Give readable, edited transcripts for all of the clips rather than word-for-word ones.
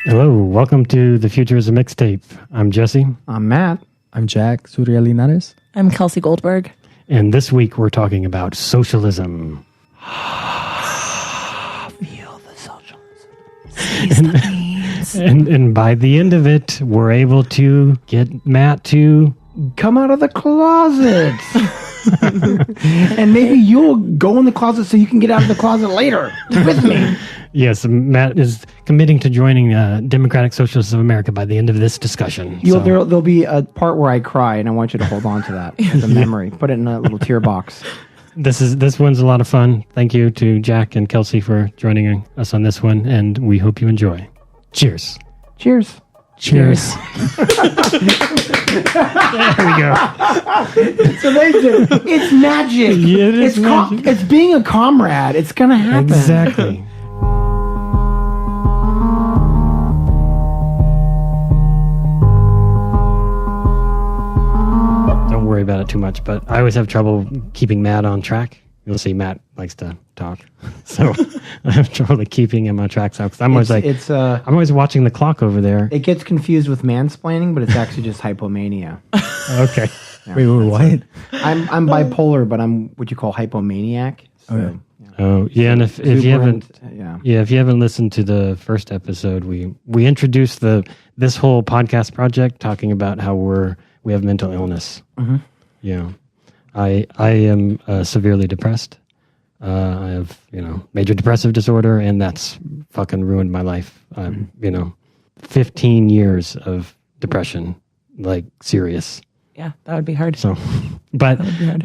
Hello, welcome to The Future is a Mixtape. I'm Jesse. I'm Matt. I'm Jack Suria Linares. I'm Kelsey Goldberg. And this week we're talking about socialism. Feel the socialism. Seize the means. And by the end of it, we're able to get Matt to Come out of the closet. And maybe you'll go in the closet so you can get out of the closet later with me. Yes, Matt is committing to joining Democratic Socialists of America by the end of this discussion. There'll be a part where I cry, and I want you to hold on to that as a memory. Put it in a little tear box. This one's a lot of fun. Thank you to Jack and Kelsey for joining us on this one, and we hope you enjoy. Cheers. Cheers. Cheers. There we go. It's amazing. It's magic. Yeah, it is magic. It's being a comrade. It's going to happen. Exactly. Don't worry about it too much, but I always have trouble keeping Matt on track. You'll see Matt likes to talk, so I have trouble keeping him on track. So I'm always I'm always watching the clock over there. It gets confused with mansplaining, but it's actually just hypomania. Okay. Yeah, Wait, what? I'm bipolar, but I'm what you call hypomaniac. So, Okay. Oh yeah, and if you haven't, yeah. if you haven't listened to the first episode, we introduced this whole podcast project talking about how we have mental illness. Mm-hmm. Yeah, I am severely depressed. I have major depressive disorder, and that's fucking ruined my life. 15 years of depression, like serious. Yeah, that would be hard. So, but. That would be hard.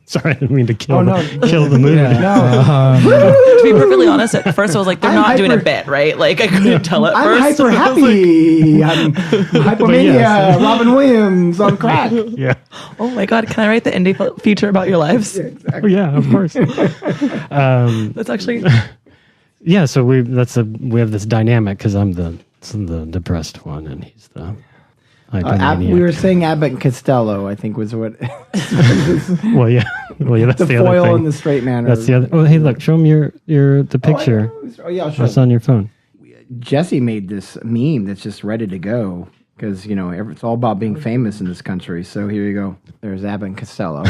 Sorry, I didn't mean to kill Oh, the movie. To be perfectly honest, at first I was like, they're not doing a bit, right? Like, I couldn't tell at I'm first. hyper happy. I'm hypomania. yes. Robin Williams on crack. Yeah. Oh my God, can I write the indie feature about your lives? Yeah, exactly. Oh, yeah, of course. That's actually... Yeah, so we have this dynamic because I'm the depressed one and he's the hypomaniac. We were saying Abbott and Costello, I think was what. Well, yeah, that's the the other foil thing. and the straight man. That's the other. Oh, hey, look, show them the picture. Oh, yeah, I'll show That's you. on your phone. Jesse made this meme that's just ready to go because it's all about being famous in this country. So here you go. There's Abbott and Costello.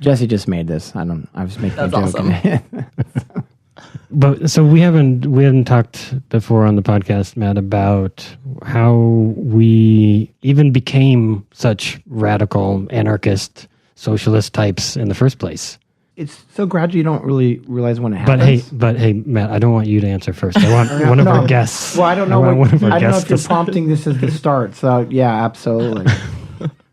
Jesse just made this. I was making a That's joke. awesome. But so we haven't talked before on the podcast, Matt, about how we even became such radical anarchist socialist types in the first place. It's so gradual you don't really realize when it happens. But hey, Matt, I don't want you to answer first. I want one of our guests. Well, I don't know. I want one of our I don't know guests if you're to- prompting this as the start. So yeah, absolutely.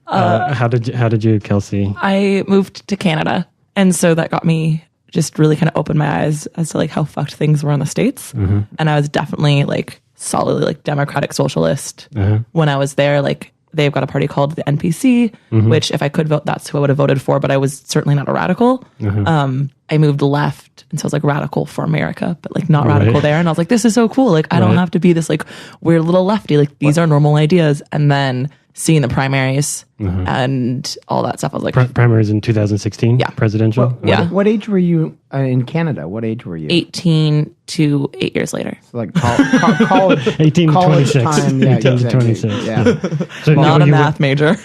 How did you, Kelsey? I moved to Canada, and so that got me just really kind of opened my eyes as to like how fucked things were in the States. Mm-hmm. And I was definitely like solidly like Democratic Socialist. When I was there, like they've got a party called the NPC, which if I could vote, that's who I would have voted for, but I was certainly not a radical. I moved left, and so I was like radical for America, but like not radical there. And I was like, this is so cool. Like I don't have to be this like weird little lefty. Like these are normal ideas. And then seeing the primaries and all that stuff, I was like, Primaries in 2016? Yeah. Presidential? Yeah. What age were you in Canada? What age were you? 18 to 8 years later. So like college. 18 to college 26. time. Yeah, 18 to exactly. 26. Yeah. So Not a math major.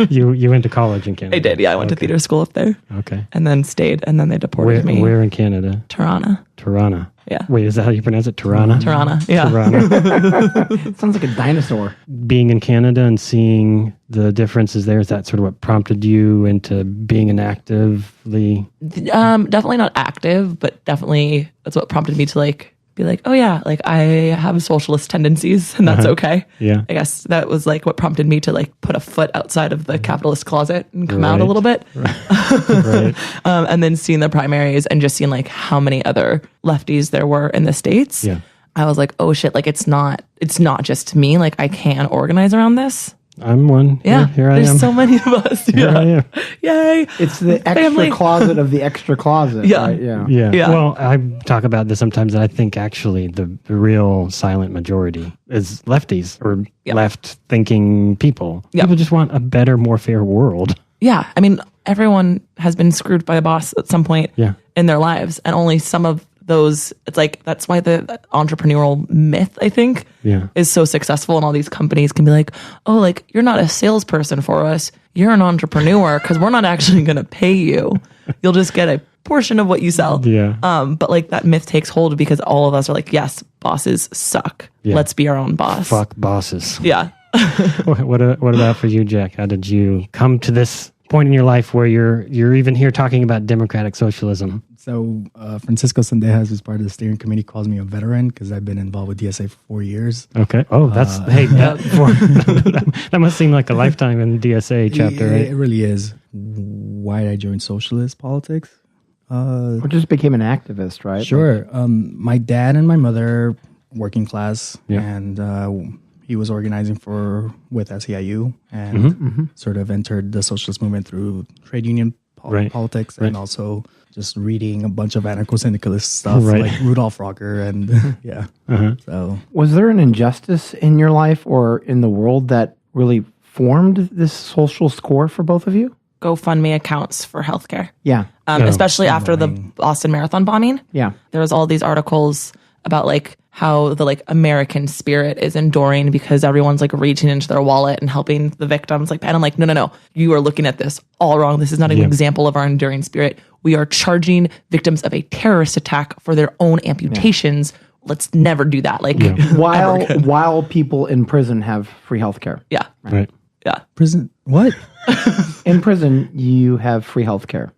You went to college in Canada? I did, yeah. I went to theater school up there Okay. and then stayed, and then they deported me. Where in Canada? Toronto. Tirana. Yeah. Wait, is that how you pronounce it? Tirana? Toronto, yeah. Tirana. Sounds like a dinosaur. Being in Canada and seeing the differences there, is that sort of what prompted you into being an actively... Definitely not active, but definitely that's what prompted me to like be like, oh yeah, like I have socialist tendencies and that's okay. Yeah. I guess that was like what prompted me to like put a foot outside of the capitalist closet and come out a little bit. Right. And then seeing the primaries and just seeing like how many other lefties there were in the States. Yeah. I was like, oh shit, like it's not just me. Like I can organize around this. I'm one. Yeah. Here I am. There's so many of us. Here I am. Yay. It's the extra Family. closet of the extra closet. Yeah. Right? Yeah. Yeah. Yeah. Well, I talk about this sometimes, and I think actually the real silent majority is lefties or left-thinking people. Yeah. People just want a better, more fair world. Yeah. I mean, everyone has been screwed by a boss at some point Yeah. in their lives, and only some of those, it's like, that's why the entrepreneurial myth, I think, is so successful. And all these companies can be like, oh, like, you're not a salesperson for us. You're an entrepreneur because we're not actually going to pay you. You'll just get a portion of what you sell. But like that myth takes hold because all of us are like, yes, bosses suck. Let's be our own boss. Fuck bosses. Yeah. What about for you, Jack? How did you come to this point in your life where you're even here talking about democratic socialism? So Francisco Sendejas, who's part of the steering committee, calls me a veteran because I've been involved with DSA for 4 years. Okay. Oh, that's that must seem like a lifetime in the DSA chapter, right? It really is. Why did I join socialist politics? Or just became an activist, right? Sure. My dad and my mother, working class, and he was organizing with SEIU and sort of entered the socialist movement through trade union politics and also just reading a bunch of anarcho-syndicalist stuff like Rudolf Rocker and So, was there an injustice in your life or in the world that really formed this social score for both of you? GoFundMe accounts for healthcare. Yeah. Especially after the Boston Marathon bombing. Yeah. There was all these articles about like how the like American spirit is enduring because everyone's like reaching into their wallet and helping the victims. Like, and I'm like, no. You are looking at this all wrong. This is not an example of our enduring spirit. We are charging victims of a terrorist attack for their own amputations. Let's never do that. Like while people in prison have free healthcare. Yeah. Right. Yeah. Prison? What? In prison, you have free healthcare.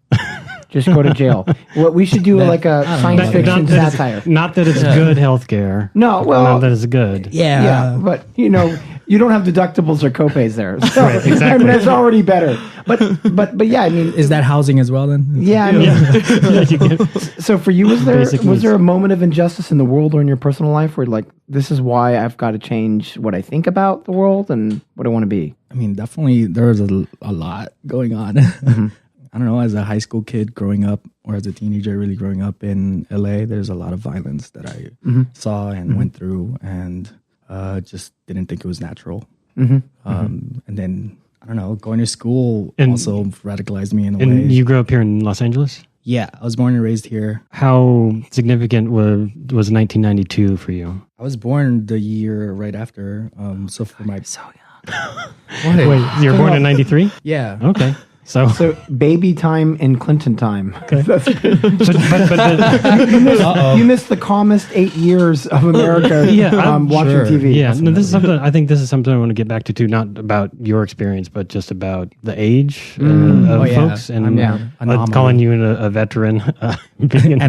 Just go to jail. What we should do like a science fiction satire. Not that it's good healthcare. No, well, not that it's good. Yeah, but you don't have deductibles or copays there. So, right, exactly. I mean, that's already better. But yeah, I mean, is that housing as well then? Yeah, I mean, so for you, was there a moment of injustice in the world or in your personal life where like this is why I've got to change what I think about the world and what I want to be? I mean, definitely there was a lot going on. I don't know, as a high school kid growing up or as a teenager really growing up in LA, there's a lot of violence that I saw and went through and just didn't think it was natural. And then, I don't know, going to school also radicalized me in a way. And you grew up here in Los Angeles? Yeah, I was born and raised here. How significant was 1992 for you? I was born the year right after. So for my... So young. Wait, you were born in 93? Yeah. Okay. So baby time and Clinton time. Okay. But you missed the calmest 8 years of America watching TV. Yeah, no, this is something. I think this is something I want to get back to, not about your experience, but just about the age of folks. And calling you a veteran, being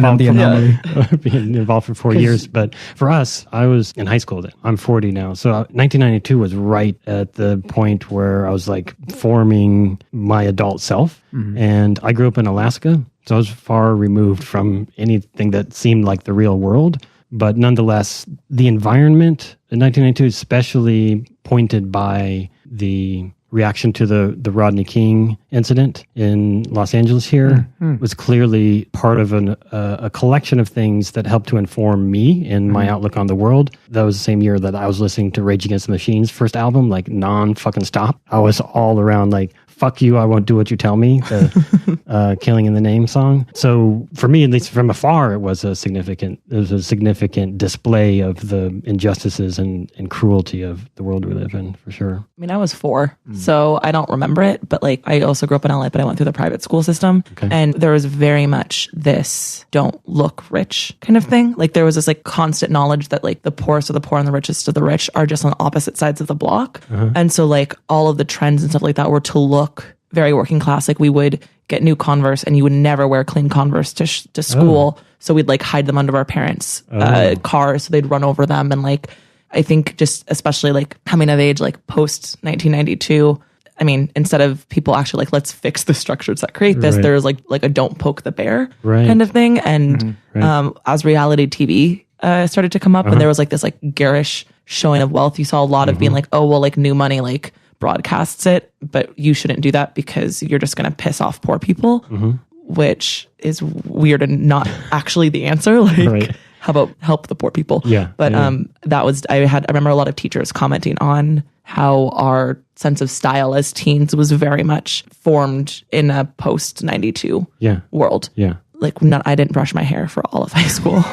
involved for 4 years. But for us, I was in high school then. I'm 40 now. So 1992 was right at the point where I was like forming my adult self. And I grew up in Alaska, so I was far removed from anything that seemed like the real world. But nonetheless, the environment in 1992, especially pointed by the reaction to the Rodney King incident in Los Angeles here, was clearly part of a collection of things that helped to inform me in my outlook on the world. That was the same year that I was listening to Rage Against the Machine's first album, like non-fucking stop. I was all around like, fuck you, I won't do what you tell me, the Killing in the Name song. So for me, at least from afar, it was a significant display of the injustices and cruelty of the world we live in, for sure. I mean, I was 4, so I don't remember it, but like I also grew up in LA, but I went through the private school system, and there was very much this don't look rich kind of thing. Like there was this like constant knowledge that like the poorest of the poor and the richest of the rich are just on opposite sides of the block. And so like all of the trends and stuff like that were to look very working class. Like we would get new Converse and you would never wear clean Converse to school. So we'd like hide them under our parents' cars so they'd run over them. And like, I think just especially like coming of age, like post 1992, I mean, instead of people actually like, let's fix the structures that create this, there's like a don't poke the bear kind of thing. And as reality TV started to come up and there was like this like garish showing of wealth, you saw a lot of being like, oh, well, like New Money, like broadcasts it, but you shouldn't do that because you're just going to piss off poor people, which is weird and not actually the answer. Like, how about help the poor people? But that was, I remember a lot of teachers commenting on how our sense of style as teens was very much formed in a post 92 world. I didn't brush my hair for all of high school.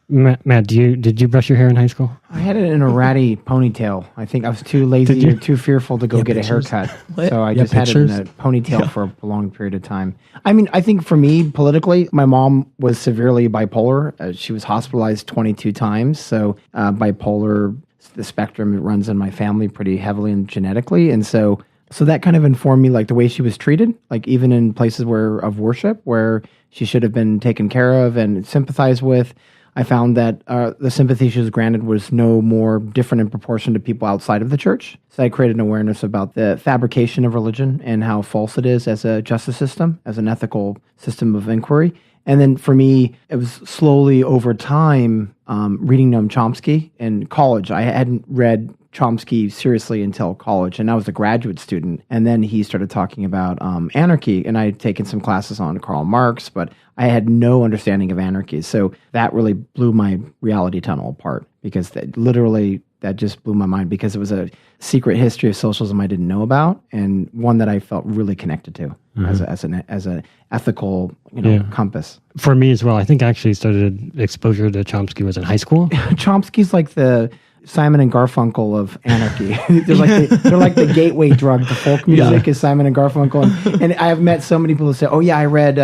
Matt, did you brush your hair in high school? I had it in a ratty ponytail. I think I was too lazy or too fearful to go get a haircut. So I just had it in a ponytail for a prolonged period of time. I mean, I think for me, politically, my mom was severely bipolar. She was hospitalized 22 times. So bipolar, the spectrum, it runs in my family pretty heavily and genetically. And so that kind of informed me, like, the way she was treated, like even in places of worship where she should have been taken care of and sympathized with. I found that the sympathy she was granted was no more different in proportion to people outside of the church. So I created an awareness about the fabrication of religion and how false it is as a justice system, as an ethical system of inquiry. And then for me, it was slowly over time reading Noam Chomsky in college. I hadn't read Chomsky seriously until college, and I was a graduate student. And then he started talking about anarchy, and I had taken some classes on Karl Marx, but I had no understanding of anarchy. So that really blew my reality tunnel apart, because that just blew my mind, because it was a secret history of socialism I didn't know about, and one that I felt really connected to as an ethical compass. For me as well, I think I actually started exposure to Chomsky was in high school. Chomsky's like the Simon and Garfunkel of anarchy. they're like the gateway drug to folk music is Simon and Garfunkel. And I have met so many people who say, "Oh yeah, I read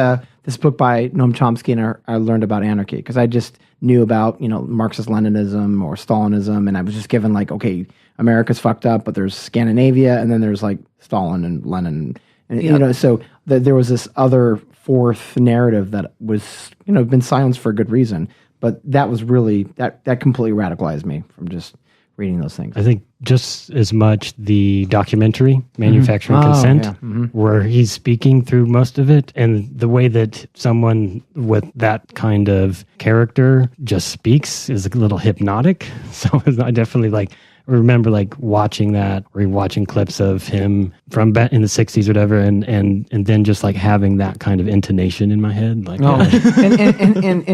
this book by Noam Chomsky and I learned about anarchy," because I just knew about Marxist-Leninism or Stalinism, and I was just given like, okay, America's fucked up, but there's Scandinavia, and then there's like Stalin and Lenin, and so there was this other fourth narrative that was been silenced for a good reason. But that was really, that completely radicalized me from just reading those things. I think just as much the documentary, Manufacturing Consent, where he's speaking through most of it, and the way that someone with that kind of character just speaks is a little hypnotic. So I definitely remember watching that, rewatching clips of him from in the 60s or whatever, and then just having that kind of intonation in my head. And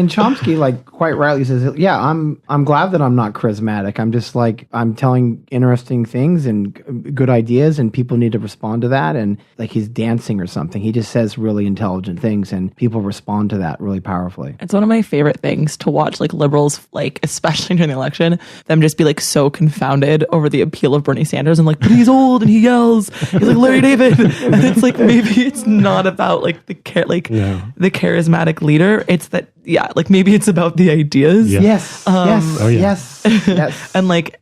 Chomsky quite rightly says, yeah, I'm glad that I'm not charismatic. I'm just I'm telling interesting things and good ideas, and people need to respond to that. And he's dancing or something. He just says really intelligent things, and people respond to that really powerfully. It's one of my favorite things to watch, liberals, especially during the election, them just be so confounded over the appeal of Bernie Sanders and but he's old and he yells, he's like Larry David, and it's maybe it's not about the charismatic leader. It's that maybe it's about the ideas. Yeah. Yes. Yes.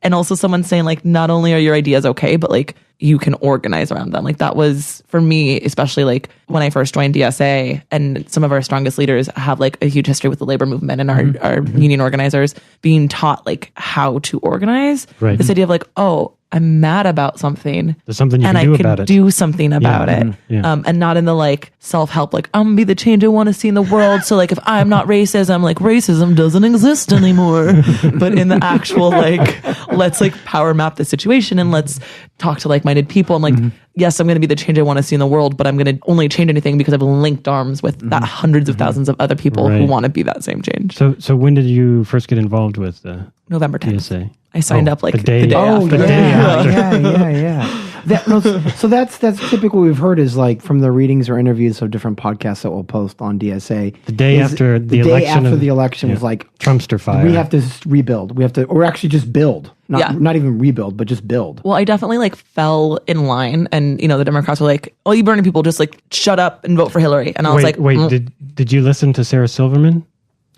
And also someone saying not only are your ideas okay, but you can organize around them. That was for me, especially when I first joined DSA, and some of our strongest leaders have a huge history with the labor movement and our union organizers being taught how to organize. Right. This idea of oh, I'm mad about something. There's something you can do about it. And I can do something about it. Yeah. And not in the self-help, I'm going to be the change I want to see in the world. So if I'm not racism, racism doesn't exist anymore. But in the actual let's power map the situation, and let's talk to like-minded people. And yes, I'm going to be the change I want to see in the world, but I'm going to only change anything because I've linked arms with that hundreds of thousands of other people who want to be that same change. So when did you first get involved with November 10th. DSA? I signed up the day after. So that's typically what we've heard is from the readings or interviews of different podcasts that we'll post on DSA. The day after the election was Trumpster fire. We have to rebuild. We have to, or actually just build. Not even rebuild, but just build. Well, I definitely fell in line, and the Democrats were "Oh, you Bernie people, just shut up and vote for Hillary." And I was did you listen to Sarah Silverman?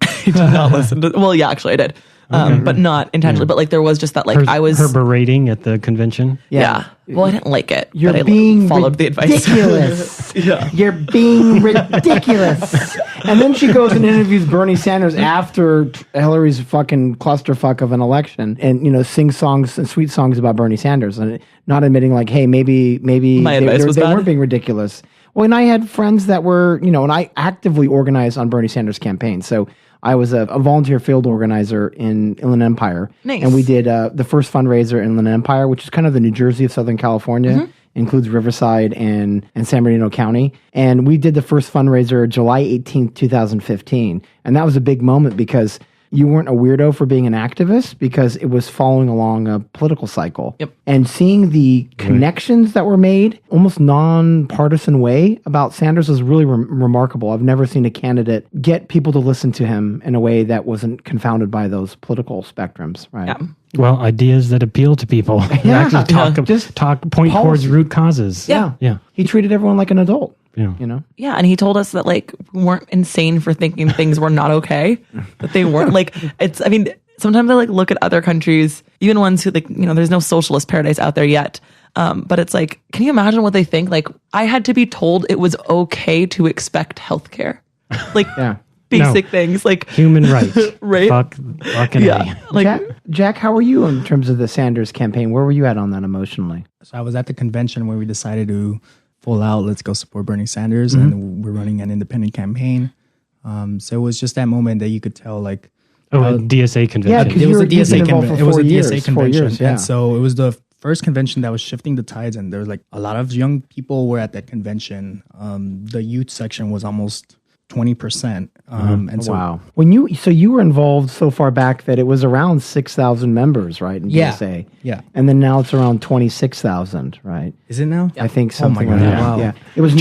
I did not listen to. Well, yeah, actually, I did. But not intentionally. But there was just that I was her berating at the convention. Yeah. Well, I didn't like it. You're but being I followed the advice. Ridiculous. You're being ridiculous. And then she goes and interviews Bernie Sanders after Hillary's fucking clusterfuck of an election, and sings songs and sweet songs about Bernie Sanders, and not admitting hey, maybe my advice was they weren't being ridiculous. Well, and I had friends that were and I actively organized on Bernie Sanders' campaign, so. I was a volunteer field organizer in Inland Empire. Nice. And we did the first fundraiser in Inland Empire, which is kind of the New Jersey of Southern California. Includes Riverside and San Bernardino County. And we did the first fundraiser July 18th, 2015. And that was a big moment because, you weren't a weirdo for being an activist because it was following along a political cycle. Yep. And seeing the connections that were made, almost non-partisan way about Sanders was really remarkable. I've never seen a candidate get people to listen to him in a way that wasn't confounded by those political spectrums, right? Yeah. Well, ideas that appeal to people. Yeah. Actually Just point towards root causes. Yeah. Yeah. He treated everyone like an adult. Yeah. You know? Yeah, and he told us that like we weren't insane for thinking things were not okay. That they weren't like I mean, sometimes I like look at other countries, even ones who like, there's no socialist paradise out there yet. But it's like, can you imagine what they think? Like, I had to be told it was okay to expect healthcare. Like basic things like human rights. Right? Fucking A. Like Jack, how were you in terms of the Sanders campaign? Where were you at on that emotionally? So I was at the convention where we decided to full out, let's go support Bernie Sanders, and we're running an independent campaign. So it was just that moment that you could tell, like, a DSA convention. Yeah, because it was a you've been DSA involved for convention. It was a 4 years, DSA 4 convention, years, yeah. and so it was the first convention that was shifting the tides, and there was like a lot of young people were at that convention. The youth section was almost 20%, and so Wow. When you were involved so far back that it was around 6,000 members, right? In Yeah. DSA. Yeah. And then now it's around 26,000, right? is it now? I think something God, like that. wow. Yeah. It was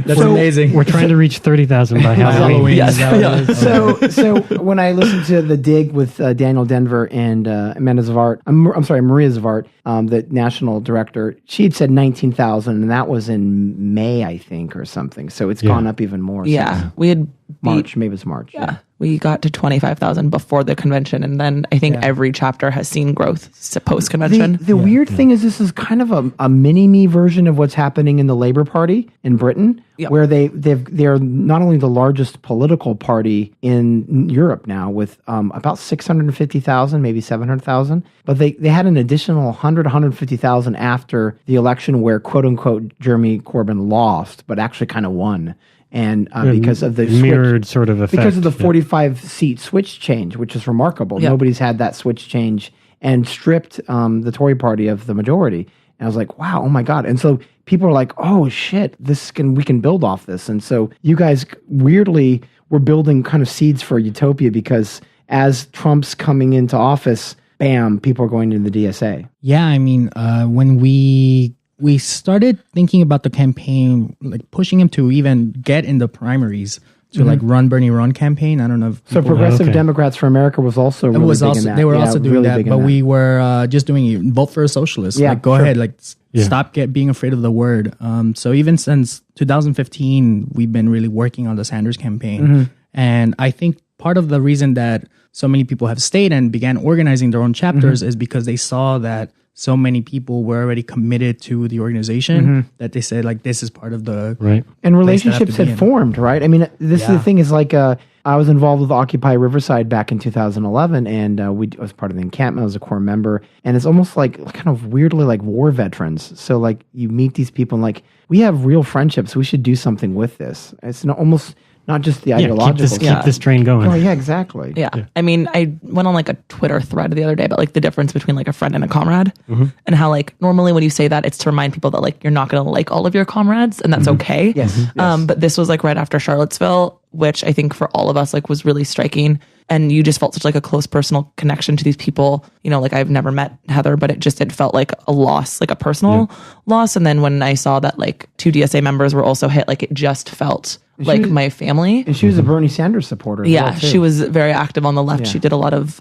That's amazing. We're trying to reach 30,000 by Halloween. Halloween. Is that what it is? So when I listened to The Dig with Daniel Denver and Amanda Zavart, I'm sorry, Maria Zavart, the national director, she had said 19,000, and that was in May, I think, or something. So it's gone up even more. yeah, we had March, maybe it's March. Yeah. We got to 25,000 before the convention. And then I think every chapter has seen growth post convention. The weird thing is this is kind of a mini-me version of what's happening in the Labour Party in Britain, where they're not only the largest political party in Europe now with about 650,000, maybe 700,000, but they had an additional 150,000 after the election where, quote-unquote, Jeremy Corbyn lost, but actually kind of won. And because of the mirrored sort of effect. Because of the 45-seat switch change, which is remarkable. Yep. Nobody's had that switch change and stripped the Tory party of the majority. And I was like, wow, oh my God. And so people are like, oh shit, we can build off this. And so you guys weirdly were building kind of seeds for utopia because as Trump's coming into office, bam, people are going into the DSA. Yeah, I mean, when we started thinking about the campaign, like pushing him to even get in the primaries to like run Bernie Run campaign. I don't know if So Progressive Democrats for America was also really big in that. They were also doing really that, big in but that. we were just doing vote for a socialist. Yeah, like go sure. ahead, like stop being afraid of the word. So even since 2015, we've been really working on the Sanders campaign, and I think part of the reason that so many people have stayed and began organizing their own chapters is because they saw that so many people were already committed to the organization that they said, like, this is part of the right. And relationships had formed, right? I mean, this is the thing is like, I was involved with Occupy Riverside back in 2011, and I was part of the encampment. I was a core member, and it's almost like kind of weirdly like war veterans. So like you meet these people and like, we have real friendships. We should do something with this. It's almost not just the ideological. Keep this train going. Oh yeah, exactly. Yeah. I mean, I went on like a Twitter thread the other day about like the difference between like a friend and a comrade and how like normally when you say that, it's to remind people that like you're not going to like all of your comrades and that's okay. Yes. But this was like right after Charlottesville, which I think for all of us like was really striking. And you just felt such like a close personal connection to these people. You know, like I've never met Heather, but it felt like a loss, like a personal loss. And then when I saw that like 2 DSA members were also hit, like it just felt like my family. And she was a Bernie Sanders supporter. Yeah, she was very active on the left. She did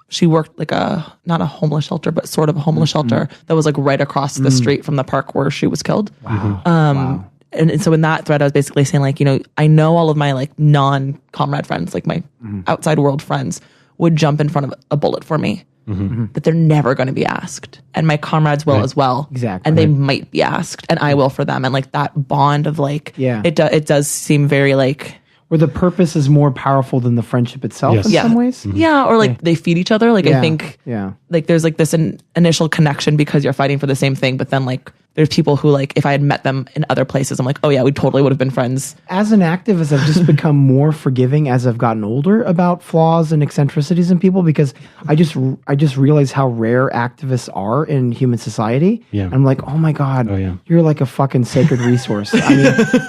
she worked like not a homeless shelter, but sort of a homeless shelter that was like right across the street from the park where she was killed. Wow. And so in that thread, I was basically saying like, you know, I know all of my like non-comrade friends, like my outside world friends would jump in front of a bullet for me, that they're never going to be asked. And my comrades will as well. Exactly. And they might be asked and I will for them. And like that bond of like, it does seem very like, where the purpose is more powerful than the friendship itself in some ways. Yeah, or like they feed each other. Like I think like there's like this initial connection because you're fighting for the same thing, but then like there's people who like if I had met them in other places, I'm like, oh yeah, we totally would have been friends. As an activist, I've just become more forgiving as I've gotten older about flaws and eccentricities in people because I just realize how rare activists are in human society. Yeah. And I'm like, oh my God, you're like a fucking sacred resource. I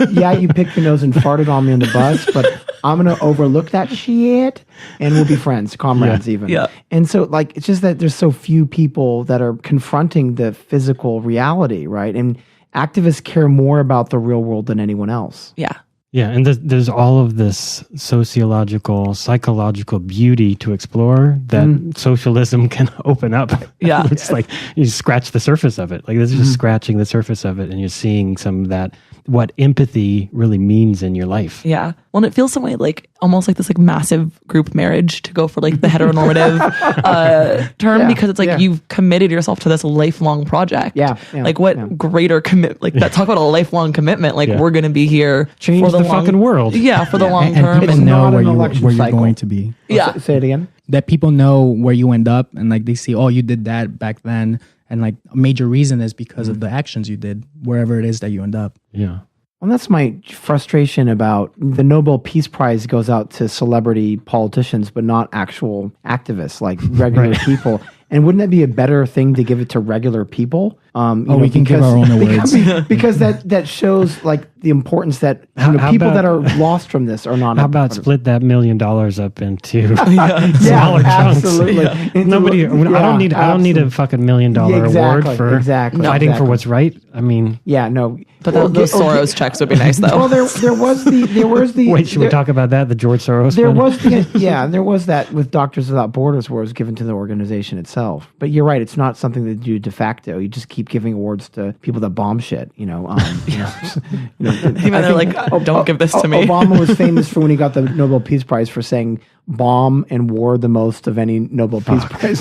mean, you picked your nose and farted on me on the bus, but I'm going to overlook that shit and we'll be friends, comrades even. Yeah. And so like, it's just that there's so few people that are confronting the physical reality, right? And activists care more about the real world than anyone else. Yeah. Yeah, and there's all of this sociological, psychological beauty to explore that socialism can open up. Yeah. It's like you scratch the surface of it. Like this is just scratching the surface of it, and you're seeing some of that, what empathy really means in your life. Yeah. Well, and it feels some way like almost like this like massive group marriage to go for like the heteronormative term, because it's like you've committed yourself to this lifelong project. Yeah. Like what greater commit, like that talk about a lifelong commitment. Like we're going to be here Change for the fucking world. Yeah. For the long And term. people It's know not where, an you, election where you're cycle. going to be. Yeah. Say it again. That people know where you end up, and like they see, oh, you did that back then, and like a major reason is because of the actions you did wherever it is that you end up. Yeah. Well, that's my frustration about the Nobel Peace Prize goes out to celebrity politicians, but not actual activists, like regular people. And wouldn't that be a better thing to give it to regular people? We can give our own awards. Because that shows like the importance that How people about- that are lost from this are not. How about split that $1 million up into Yeah, smaller chunks? absolutely. Into- Nobody. I don't need a fucking $1 million award for fighting for what's right. I mean, Yeah, no. But those Soros checks would be nice though. Well, there was the. wait, should we talk about that? The George Soros. There money? was there was that with Doctors Without Borders where it was given to the organization itself. But you're right, it's not something that you do de facto. You just keep giving awards to people that bomb shit. Even they're like, don't give this to me. Obama was famous for when he got the Nobel Peace Prize for saying bomb and war the most of any Nobel Peace Prize.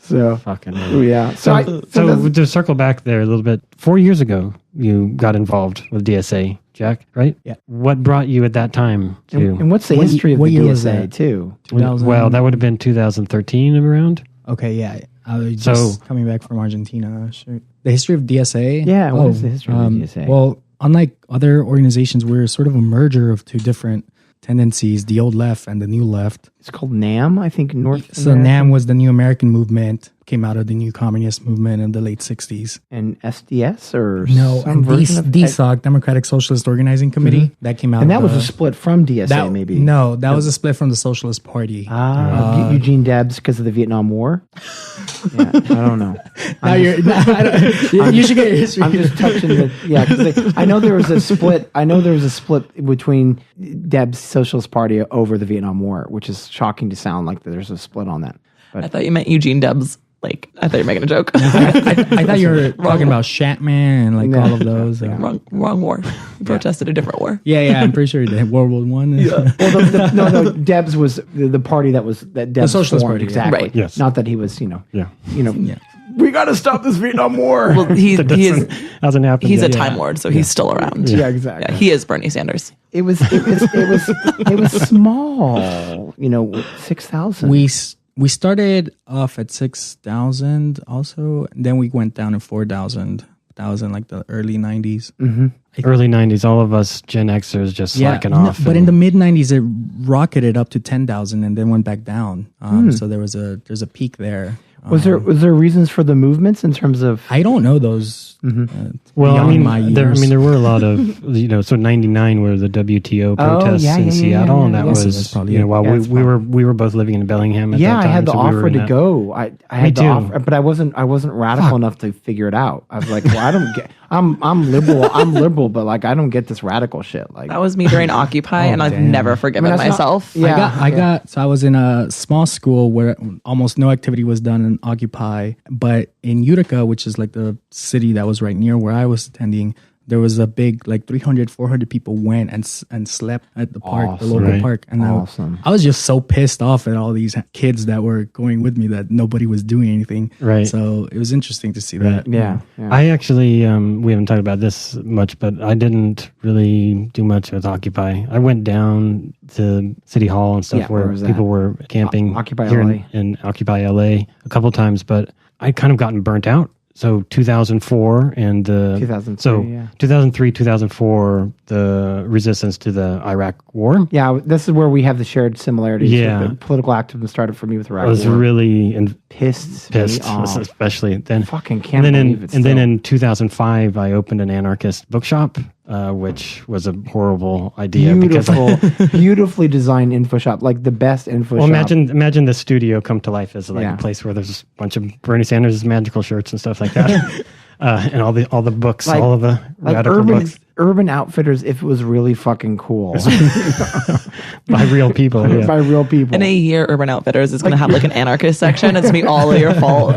So Fucking yeah. So that's- to circle back there a little bit, 4 years ago you got involved with DSA, Jack, right? Yeah. What brought you at that time to? and what's the history of what the year was DSA that? too? 2000. Well, that would have been 2013 around. Okay, yeah. I was just coming back from Argentina. Sure. The history of DSA? Yeah, what is the history of the DSA? Well, unlike other organizations, we're sort of a merger of two different tendencies, the old left and the new left. It's called NAM, I think. So NAM was the New American Movement, came out of the New Communist Movement in the late 60s. And SDS or No, some and version of DSOC, Democratic Socialist Organizing Committee, that came out. And that of was a split from DSA, maybe. No, that was a split from the Socialist Party. Eugene Debs because of the Vietnam War. Yeah, I don't know. You should get your history. I'm just touching the because I know there was a split. I know there was a split between Debs' Socialist Party over the Vietnam War, which is shocking to sound like there's a split on that. I thought you meant Eugene Debs. Like, I thought you were making a joke. I thought you were talking about Shatman and like all of those. Wrong war. You protested a different war. Yeah, I'm pretty sure that World War One. Well, no, Debs was the party that Debs Socialist formed, Party, exactly. Right. Yes. Not that he was, Yeah. we got to stop this Vietnam War. Well, Hasn't happened he's a yet. Time Lord, so he's still around. Yeah, exactly. Yeah, he is Bernie Sanders. It was small. 6,000. We started off at 6,000 also, and then we went down to 4,000. That was in like the early 90s. Mm-hmm. Early 90s, all of us Gen Xers just slacking off. But in the mid 90s, it rocketed up to 10,000 and then went back down. So there's a peak there. Was there reasons for the movements in terms of? I don't know those. Well, I beyond mean, my years. there were a lot of, so 99 were the WTO protests in Seattle, and that So was, that's probably while we were both living in Bellingham at that time. I had the so we were offer in to that. go. I had the offer, but I wasn't radical enough to figure it out. I was like, well, I don't get. I'm liberal. I'm liberal, but like I don't get this radical shit. Like That was me during Occupy, and I've damn. never forgiven that's not- myself. Yeah. So I was in a small school where almost no activity was done in Occupy, but in Utica, which is like the city that was right near where I was attending, there was a big, like 300, 400 people went and slept at the park, the local Right. park. And Awesome. I was just so pissed off at all these kids that were going with me that nobody was doing anything. Right. So it was interesting to see that. Yeah. I actually, we haven't talked about this much, but I didn't really do much with Occupy. I went down to City Hall and stuff Yeah, where where was that? people were camping Occupy here LA. in Occupy LA a couple times, but I'd kind of gotten burnt out. So 2004 and 2003, 2003, 2004, the resistance to the Iraq War. Yeah, this is where we have the shared similarities. Yeah. The political activism started for me with Iraq. I was War. really pissed, pissed, me off. especially then. Fucking can't and then believe it. then in 2005, I opened an anarchist bookshop which was a horrible idea. Beautifully designed info shop, like the best info Well, shop. imagine the studio come to life as like a place where there's a bunch of Bernie Sanders magical shirts and stuff like that, and all the books, all of the radical books. Urban Outfitters, if it was really fucking cool. By real people. Yeah. By real people. In a year, Urban Outfitters is going to have like an anarchist section. It's going to be all of your fault.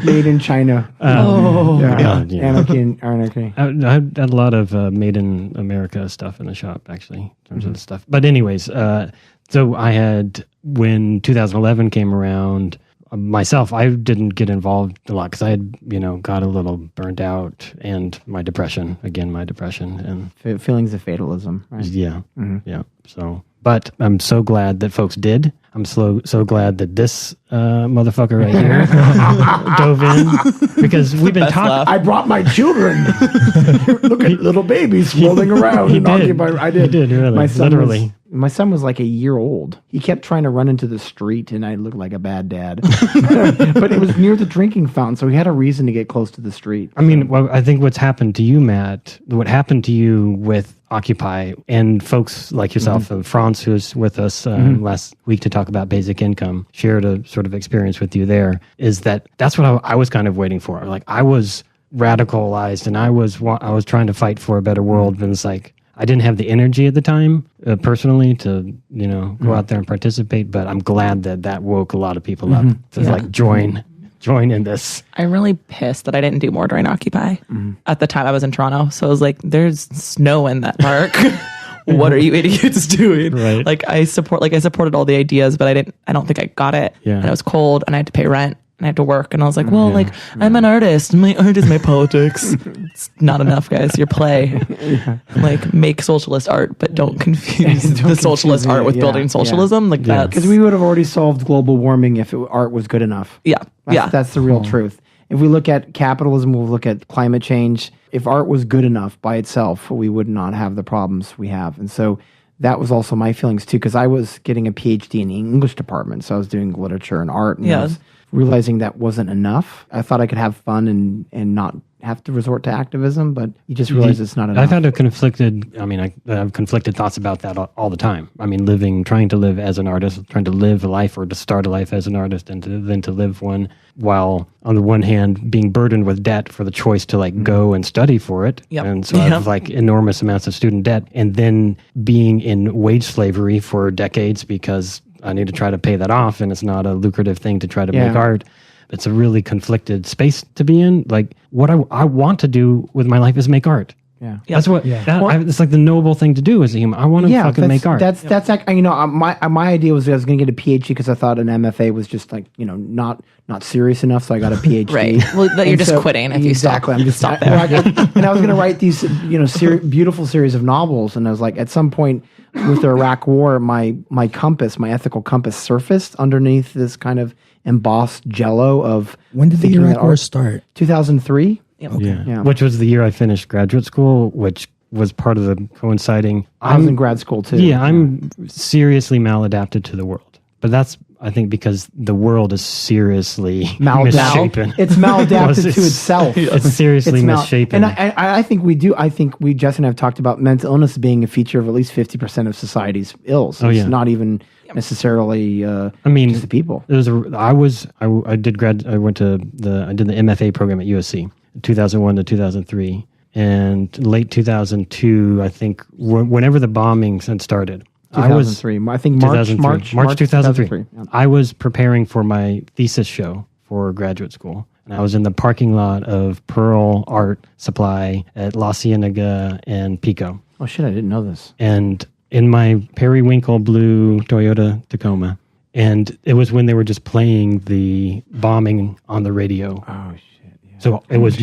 Made in China. Anarchy. I had a lot of Made in America stuff in the shop, actually, in terms of the stuff. But anyways, so I had, when 2011 came around, myself, I didn't get involved a lot because I had, got a little burnt out, and my depression, and feelings of fatalism. Right? Yeah, yeah. So, but I'm so glad that folks did. I'm so glad that this motherfucker right here dove in, because we've been talking. I brought my children. Look at little babies rolling around. I did. He did, really. Literally. My son was like a year old. He kept trying to run into the street, and I looked like a bad dad. But it was near the drinking fountain, so he had a reason to get close to the street. I mean, I think what's happened to you, Matt, what happened to you with Occupy, and folks like yourself, Franz, who's with us last week to talk about basic income, shared a sort of experience with you there, is that's what I was kind of waiting for. Like, I was radicalized, and I was trying to fight for a better world, and it's like, I didn't have the energy at the time, personally, to go out there and participate. But I'm glad that woke a lot of people up to like join in this. I'm really pissed that I didn't do more during Occupy. At the time, I was in Toronto, so I was like, "There's snow in that park. What are you idiots doing?" Right. Like I supported all the ideas, but I don't think I got it. Yeah. And it was cold, and I had to pay rent. And I had to work, and I was like, well, I'm an artist. My art is my politics. It's not enough, guys. Your play. Like, make socialist art, but don't confuse the socialist art with building socialism. Like, that's... Because we would have already solved global warming if art was good enough. Yeah. That's the real truth. If we look at capitalism, we'll look at climate change. If art was good enough by itself, we would not have the problems we have. And so that was also my feelings, too, because I was getting a PhD in the English department. So I was doing literature and art. And I was realizing that wasn't enough. I thought I could have fun and not have to resort to activism, but you just realize it's not enough. I've had I have conflicted thoughts about that all the time. I mean, trying to live as an artist, trying to live a life or to start a life as an artist, and then to live one, while on the one hand being burdened with debt for the choice to like go and study for it. Yep. And so I have like enormous amounts of student debt, and then being in wage slavery for decades because I need to try to pay that off, and it's not a lucrative thing to try to make art. It's a really conflicted space to be in. Like, what I want to do with my life is make art. Yeah. That's what. It's like the noble thing to do as a human. I want to fucking make art. That's like, my idea was I was going to get a PhD because I thought an MFA was just like not serious enough, so I got a PhD. Right. Well, you're just quitting if you stop. I'm just stop there. And I was going to write these beautiful series of novels, and I was like, at some point with the Iraq War, my ethical compass surfaced underneath this kind of embossed jello of. When did the Iraq War start? 2003. Yeah. Which was the year I finished graduate school, which was part of the coinciding. I was in grad school too. Yeah, I'm seriously maladapted to the world. But that's, I think, because the world is seriously misshapen. It's maladapted to itself. It's seriously misshapen. And I think we do. I think Jess and I have talked about mental illness being a feeer of at least 50% of society's ills. It's not even necessarily just the people. I did the MFA program at USC, 2001 to 2003, and late 2002, I think, whenever the bombings had started. 2003. I think March 2003. I was preparing for my thesis show for graduate school, and I was in the parking lot of Pearl Art Supply at La Cienega and Pico. Oh shit! I didn't know this. And in my periwinkle blue Toyota Tacoma, and it was when they were just playing the bombing on the radio. Oh shit! Yeah. So it was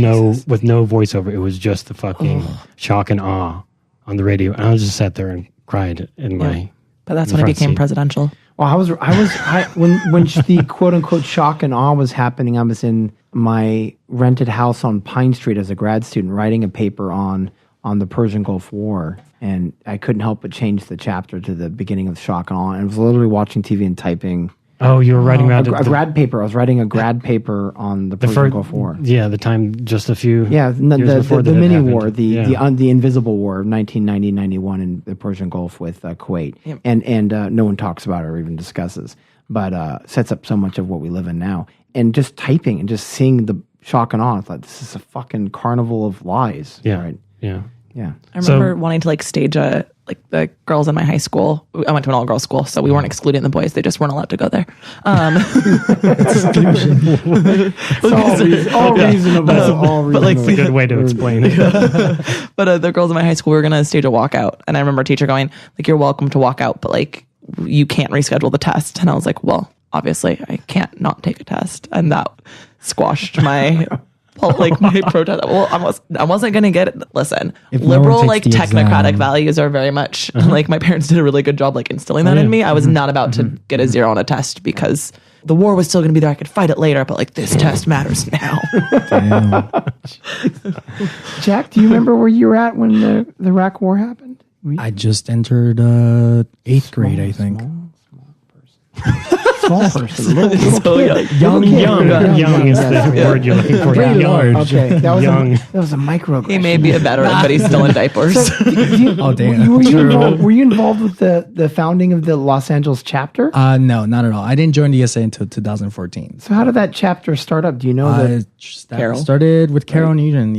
with no voiceover. It was just the fucking shock and awe on the radio, and I was just sat there and cried in my. But that's when it became presidential. Well, when the quote unquote shock and awe was happening, I was in my rented house on Pine Street as a grad student writing a paper on the Persian Gulf War, and I couldn't help but change the chapter to the beginning of shock and awe. And I was literally watching TV and typing Oh, you were writing around a grad paper. I was writing a grad paper on the Persian Gulf War. Yeah, the time just a few years before the mini war, the invisible war of 1990-91 in the Persian Gulf with Kuwait, and no one talks about it or even discusses, but sets up so much of what we live in now. And just typing and just seeing the shock and awe, I thought this is a fucking carnival of lies. Yeah, right? yeah. I remember wanting to stage the girls in my high school. I went to an all-girls school, so we weren't excluding the boys. They just weren't allowed to go there. It's all reasonable. But it's a good way to explain it. But the girls in my high school, we were going to stage a walkout. And I remember a teacher going, you're welcome to walk out, but you can't reschedule the test. And I was like, well, obviously I can't not take a test. And that squashed my... my protest. Well, I wasn't going to get it. Listen, If liberal, no one takes the technocratic exam. values are very much my parents did a really good job instilling that in me. I was not about to get a 0 on a test because the war was still going to be there. I could fight it later, but this test matters now. Damn. Jack, do you remember where you were at when the Iraq War happened? I just entered 8th grade, I think. Small person. So Young is the word you're looking for. Very Young. large. Okay, that Young. was a microaggression. he may be a veteran, but he's still in diapers. Oh, damn. Were you involved with the founding of the Los Angeles chapter? No, not at all. I didn't join DSA until 2014. So how did that chapter start up? Do you know that? Carol? Started with Carol Nugent,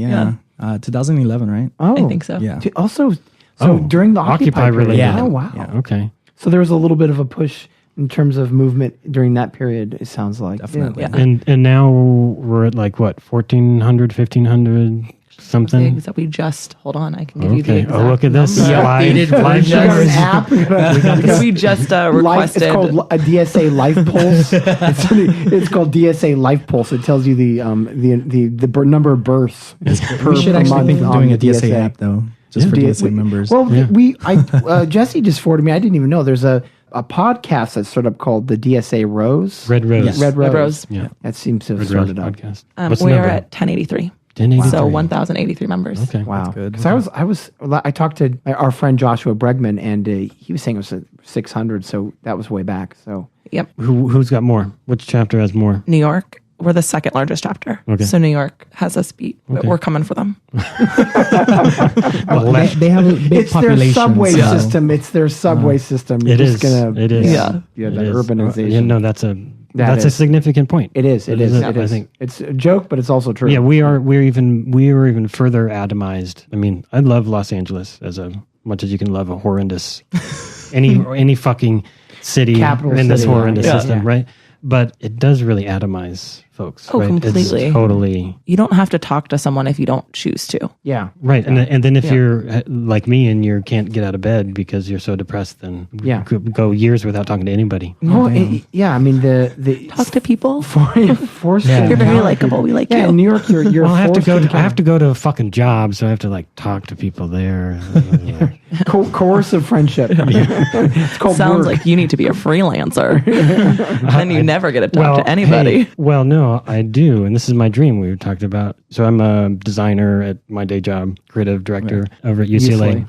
2011, right? Oh, I think so. Yeah. Also, Oh, during the Occupy period. related. Yeah. Oh, wow. Yeah. Okay. So there was a little bit of a push in terms of movement during that period, it sounds like. Definitely. Yeah. And now we're at 1,400, 1,500 something. Things that we just hold on. I can give you the Okay. exact Oh, look at this. number. Live We got an numbers. app. We just It's requested. called a DSA Life Pulse. It's called DSA Life Pulse. It tells you the number of births per We should per actually month think of on doing a the DSA app, though, just for DSA members. Well, Jesse just forwarded me. I didn't even know there's a podcast that's sort of called the DSA Rose. Red Rose. Yes. Red Rose. Rose. Yeah. That seems to have Red Rose started up. podcast. What's the We are number? at 1083. 1083. So 1,083 members. Okay. Wow. good. Because I talked to our friend Joshua Bregman, and he was saying it was 600. So that was way back. So Yep. Who's got more? Which chapter has more? New York. We're the second largest chapter. Okay. So New York has us beat, but Okay. we're coming for them. Well, they have a big it's their population. subway so- system. It's their subway system. You're It just is. gonna, It is. Yeah. Yeah, It that is. urbanization. Yeah, no, that's a is. significant point. It is. It is. It It is, is. I think. It's a joke, but it's also true. Yeah, we are even further atomized. I mean, I love Los Angeles as much as you can love a horrendous any fucking city Capital in this city, horrendous yeah. system, Yeah. right? But it does really atomize folks. Oh, right? completely. It's totally You don't have to talk to someone if you don't choose to. Yeah. right. And then if Yeah. you're like me and you can't get out of bed because you're so depressed, then Yeah. you could go years without talking to anybody. Well, yeah. I mean, the Talk to people. forced. Yeah. You're very likable. We like Yeah, you. in New York, you're Well, I have to forced go. I have to go to a fucking job, so I have to talk to people there. coercive friendship. It's called Sounds work. like you need to be a freelancer. Then you never get to talk to anybody. hey, well, no, I do, and this is my dream. We talked about. So I'm a designer at my day job, creative director over at UCLA,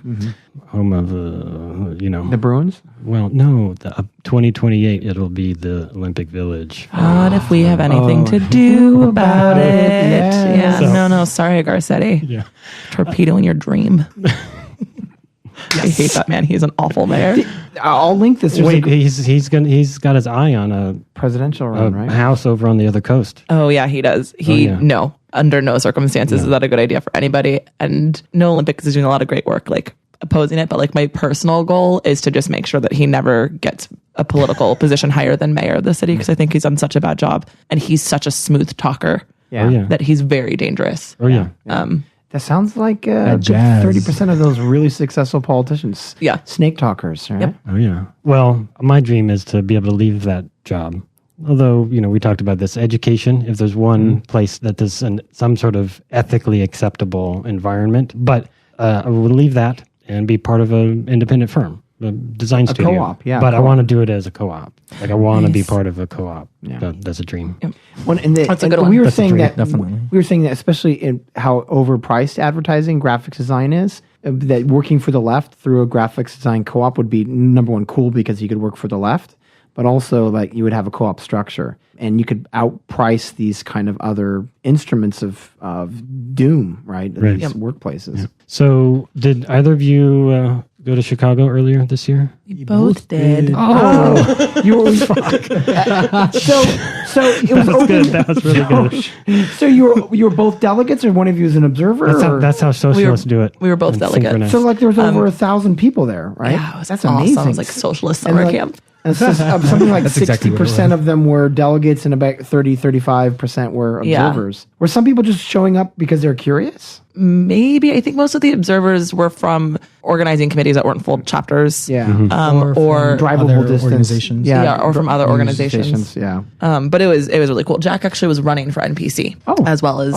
home of the Bruins. Well, no, the 2028 it'll be the Olympic Village. What if we have anything to do about it? yes. Yeah. No. Sorry, Garcetti. Yeah. Torpedoing your dream. I hate that man. He's an awful mayor. I'll link this. There's Wait, a he's got his eye on a presidential run, right? house over on the other coast. Oh yeah, he does. yeah. No, under no circumstances is that a good idea for anybody. And no Olympics is doing a lot of great work, opposing it. But my personal goal is to just make sure that he never gets a political position higher than mayor of the city, because I think he's done such a bad job, and he's such a smooth talker Yeah. Oh, yeah. that he's very dangerous. Oh yeah. That sounds like jazz. 30% of those really successful politicians. Yeah. Snake talkers, right? Yep. Oh yeah. Well, my dream is to be able to leave that job. Although, we talked about this education, if there's one place that there's some sort of ethically acceptable environment, but I will leave that and be part of an independent firm, a design studio. co-op, yeah, But I co-op. want to do it as a co-op. I want to be Nice. part of a co-op. Yeah. That's a dream. That's a good one. We were That's a saying dream, that definitely. we were saying that especially in how overpriced advertising graphics design is. That working for the left through a graphics design co-op would be number one cool because you could work for the left. but also like you would have a co-op structure, and you could outprice these kind of other instruments of doom, right? Right. These workplaces. Yeah. So, did either of you go to Chicago earlier this year? We both did. Oh, you were so it was open. Good. That was really good. So you were both delegates, or one of you was an observer? That's how socialists do it. We were both And delegates. synchronized. So like there was over 1,000 people there, right? Yeah, it was That's awesome. amazing. It was like socialist And summer like- camp. and so, something like That's exactly what it 60% was. of them were delegates, and about 35% were Yeah. observers. Were some people just showing up because they're curious? Maybe I think most of the observers were from organizing committees that weren't full chapters. Yeah. Or from Drivable other distance. organizations. Yeah, or from other news organizations. stations, Yeah. but it was really cool. Jack actually was running for NPC as well as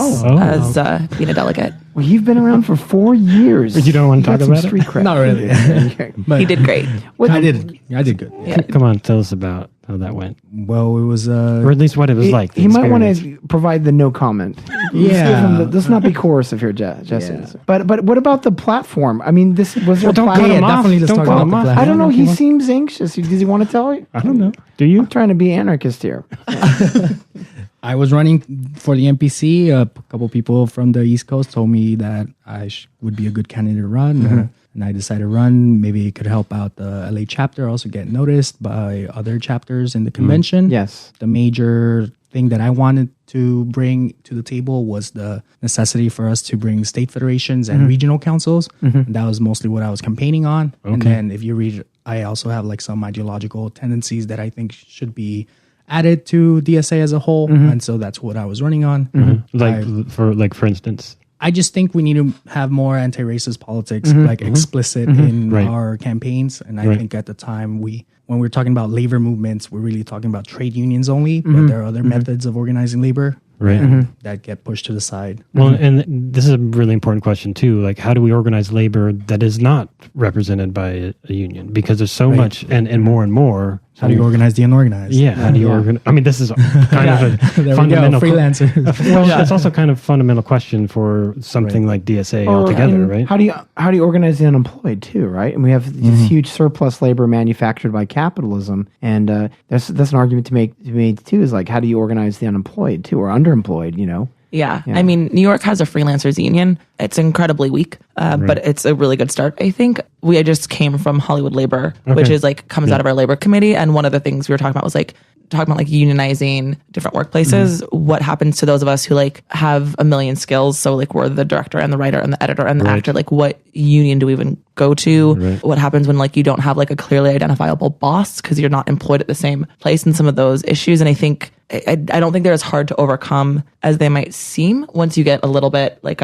being a delegate. Well, you've been around for 4 years. You don't want to got talk some about it? street cred. Not really. But He did great. I did good. Yeah. Come on, tell us about how that went, Well, it was or at least what it was like. the He might want experience. to provide the no comment. Yeah. Let's not be coercive here, Jesse. But what about the platform? I mean, this was there a don't cut platform? him off. definitely let's Don't talk cut about him the off. platform. I don't know. He seems anxious. Does he want to tell you? I don't know. Do you? I'm trying to be anarchist here. I was running for the NPC. A couple people from the East Coast told me that I would be a good candidate to run. And I decided to run. Maybe it could help out the LA chapter, also get noticed by other chapters in the convention. Yes. The major thing that I wanted to bring to the table was the necessity for us to bring state federations and regional councils. And that was mostly what I was campaigning on. And then if you read, I also have like some ideological tendencies that I think should be added to DSA as a whole. And so that's what I was running on. For instance. I just think we need to have more anti-racist politics, like explicit in Right. our campaigns. And I think at the time when we're talking about labor movements, we're really talking about trade unions only, but there are other methods of organizing labor Right. that get pushed to the side. Well, and this is a really important question too. Like, how do we organize labor that is not represented by a union? Because there's so much and more. How do you organize the unorganized? Yeah, how do you organize? I mean, this is kind of a There we go, fundamental freelancers. Well, it's also kind of a fundamental question for something like DSA altogether, and right? How do you organize the unemployed too, right? And we have this huge surplus labor manufactured by capitalism, and that's an argument to make too. Is like, how do you organize the unemployed too, or underemployed? You know. Yeah. I mean, New York has a Freelancers Union. It's incredibly weak, but it's a really good start, I think. We just came from Hollywood Labor, which is like comes out of our labor committee. And one of the things we were talking about was like unionizing different workplaces. What happens to those of us who like have a million skills? So like we're the director and the writer and the editor and the actor. Like what union do we even go to? Right. What happens when like you don't have like a clearly identifiable boss because you're not employed at the same place, and some of those issues. And I think I don't think they're as hard to overcome as they might seem once you get a little bit like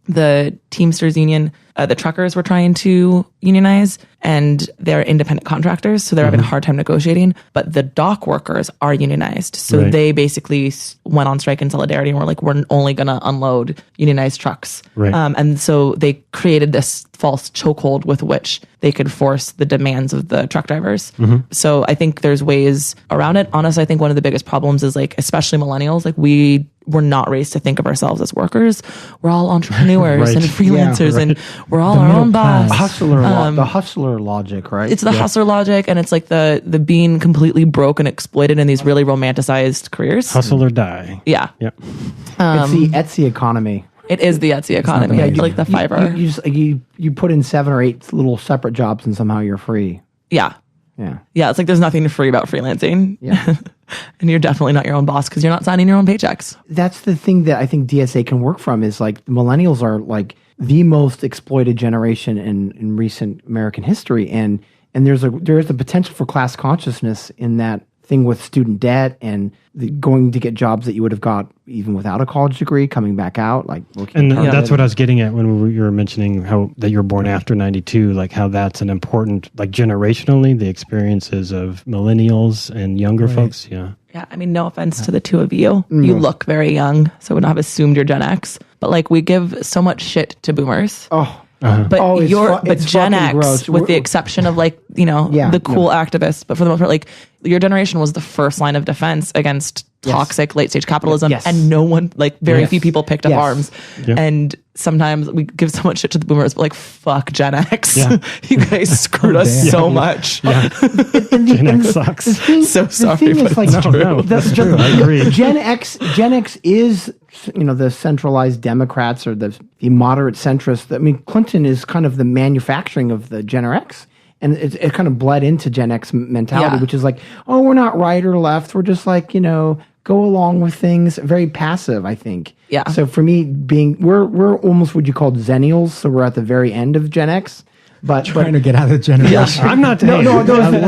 the Teamsters Union, the truckers were trying to unionize, and they're independent contractors, so they're having a hard time negotiating. But the dock workers are unionized, so they basically went on strike in solidarity and were like, we're only going to unload unionized trucks. Right. And so they created this false chokehold with which they could force the demands of the truck drivers. So I think there's ways around it. Honestly, I think one of the biggest problems is like, especially millennials, like we're not raised to think of ourselves as workers. We're all entrepreneurs and freelancers, and we're all our own boss. The hustler logic, right? It's the hustler logic, and it's like the being completely broke and exploited in these really romanticized careers. Hustle or die. Yeah, Yep. It's the Etsy economy. it is the Etsy economy. Yeah, Like the Fiverr. You put in 7 or 8 little separate jobs, and somehow you're free. Yeah. Yeah. It's like there's nothing free about freelancing. Yeah. And you're definitely not your own boss because you're not signing your own paychecks. That's the thing that I think DSA can work from, is like millennials are like the most exploited generation in recent American history, and there's a potential for class consciousness in that thing with student debt and going to get jobs that you would have got even without a college degree, coming back out, like working. And that's what I was getting at when you were mentioning how that you were born after 92, like how that's an important, like generationally, the experiences of millennials and younger folks. Yeah. Yeah, I mean, no offense to the two of you. You look very young, so I would not have assumed you're Gen X. But like, we give so much shit to boomers. Oh. But it's Gen fucking X, gross. with the exception of like, the cool activists, but for the most part, like your generation was the first line of defense against toxic late stage capitalism, Yes. and no one, like very few people picked up Yes. arms. Yep. And sometimes we give so much shit to the boomers, but like, fuck Gen X. You guys screwed us so much. Gen X sucks. So sorry, thing but is, like, it's true. No, that's true. I agree. Gen X is, the centralized Democrats or the moderate centrists. I mean, Clinton is kind of the manufacturing of the Gen X. And it kind of bled into Gen X mentality, which is like, oh, we're not right or left. We're just like, go along with things. Very passive, I think. Yeah. So for me, we're almost what you call Zennials. So we're at the very end of Gen X. But Trying to get out of the generation. I'm not. no,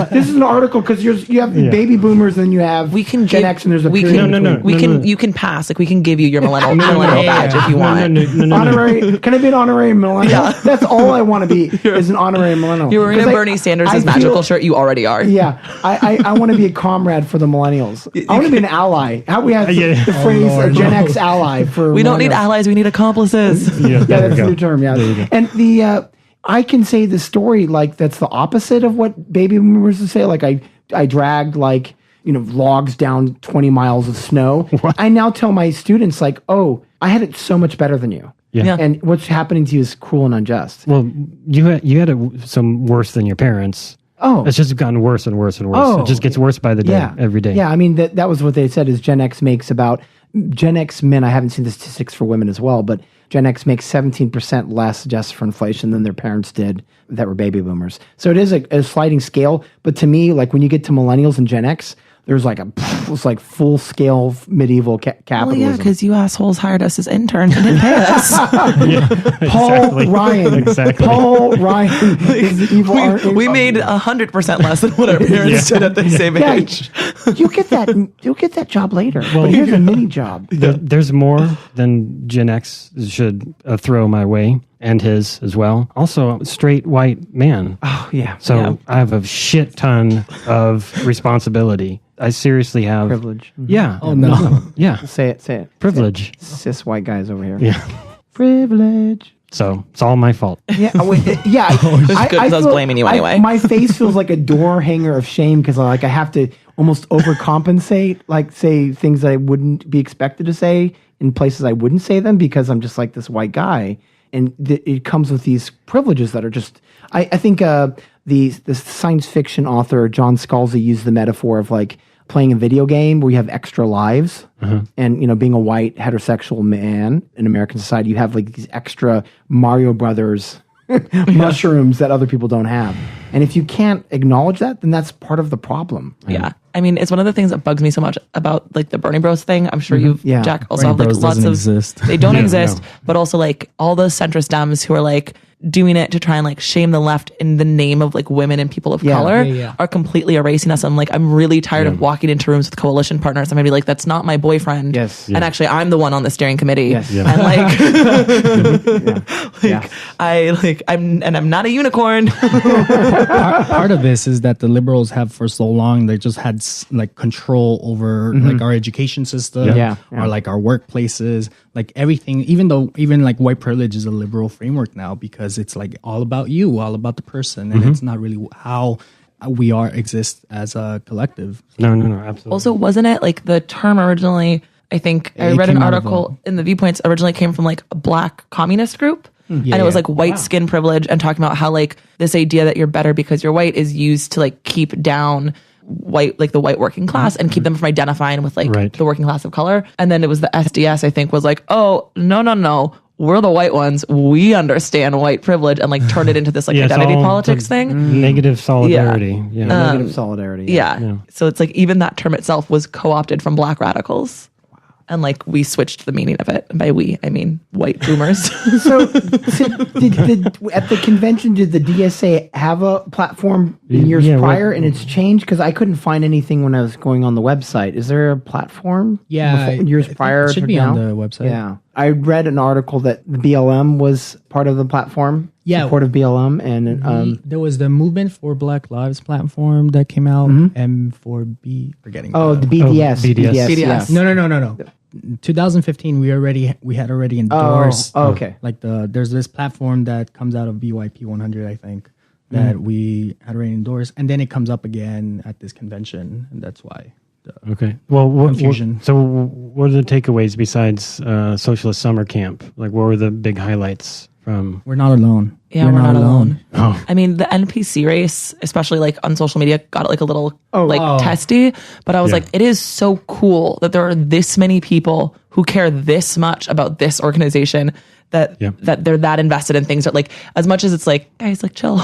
this is an article because you have the baby boomers and you have Gen X and there's a period. You can pass. Like, we can give you your millennial badge if you want. Honorary. Can I be an honorary millennial? That's all I want to be is an honorary millennial. You're wearing a Bernie Sanders' magical shirt. You already are. Yeah, I want to be a comrade for the millennials. I want to be an ally. How we have the phrase a Gen X ally for. We don't need allies. We need accomplices. That's the new term. Yeah, and I can say the story like that's the opposite of what baby boomers would say. Like I dragged logs down 20 miles of snow. What? I now tell my students like, oh, I had it so much better than you. Yeah. And what's happening to you is cruel and unjust. Well, you had it some worse than your parents. Oh, it's just gotten worse and worse and worse. Oh, it just gets worse by the day, every day. Yeah, I mean that was what they said is Gen X makes about Gen X men. I haven't seen the statistics for women as well, but Gen X makes 17% less just for inflation than their parents did that were baby boomers. So it is a sliding scale. But to me, like when you get to millennials and Gen X, there's like it's like full scale medieval capitalism. Well, yeah, because you assholes hired us as interns and didn't pay us. Paul Ryan. Paul Ryan. We made 100% less than what our parents did at the same age. You'll get that job later. Well, but here's a mini job. There's more than Gen X should throw my way. And his as well. Also, straight white man. Oh, yeah. So I have a shit ton of responsibility. I seriously have... Privilege. Yeah. Oh, no. Yeah. Say it. Privilege. Cis white guys over here. Yeah. Privilege. So it's all my fault. Yeah. I was blaming you anyway. My face feels like a door hanger of shame because I have to almost overcompensate, like say things that I wouldn't be expected to say in places I wouldn't say them because I'm just like this white guy. And it comes with these privileges that are just. I think the science fiction author John Scalzi used the metaphor of like playing a video game where you have extra lives, and being a white heterosexual man in American society, you have like these extra Mario Brothers mushrooms that other people don't have. And if you can't acknowledge that, then that's part of the problem. Yeah. I mean, it's one of the things that bugs me so much about like the Bernie Bros thing. I'm sure you've, Jack, also have like lots of, exist. They don't exist, but also like all those centrist Dems who are like doing it to try and like shame the left in the name of like women and people of color are completely erasing us. I'm like, I'm really tired of walking into rooms with coalition partners. I'm gonna be like, that's not my boyfriend. Yes. And actually I'm the one on the steering committee. Yes. And like, I'm not a unicorn. Part of this is that the liberals have for so long, they just had like control over like our education system or like our workplaces, like everything, even like white privilege is a liberal framework now because it's like all about you, all about the person. And it's not really how we exist as a collective. No, absolutely. Also, wasn't it like the term originally, I think I read an article in the Viewpoints originally came from like a black communist group. And it was like white skin privilege and talking about how like this idea that you're better because you're white is used to like keep down the white working class and keep them from identifying with like the working class of color. And then it was the SDS, I think, was like, oh, no. We're the white ones. We understand white privilege and like turn it into this like identity politics thing. Negative solidarity. Negative solidarity. Yeah. So it's like even that term itself was co-opted from black radicals. And like we switched the meaning of it. And by we, I mean white boomers. So at the convention, did the DSA have a platform in years prior and it's changed? Because I couldn't find anything when I was going on the website. Is there a platform? Years prior it should be now? on the website. Yeah. I read an article that the BLM was part of the platform. Yeah. Support of BLM. And there was the Movement for Black Lives platform that came out. M4B, forgetting. Oh, the BDS. BDS. No. 2015, we had already endorsed. Okay. Like there's this platform that comes out of BYP 100, I think. that we had already endorsed, and then it comes up again at this convention, and that's why. Okay. Well, Confusion. So what are the takeaways besides Socialist Summer Camp? Like, what were the big highlights from? We're not alone. Yeah, we're not alone. Oh. I mean, the NPC race, especially like on social media, got like a little testy. But I was like, it is so cool that there are this many people who care this much about this organization that they're that invested in things that, like, as much as it's like, guys, like, chill.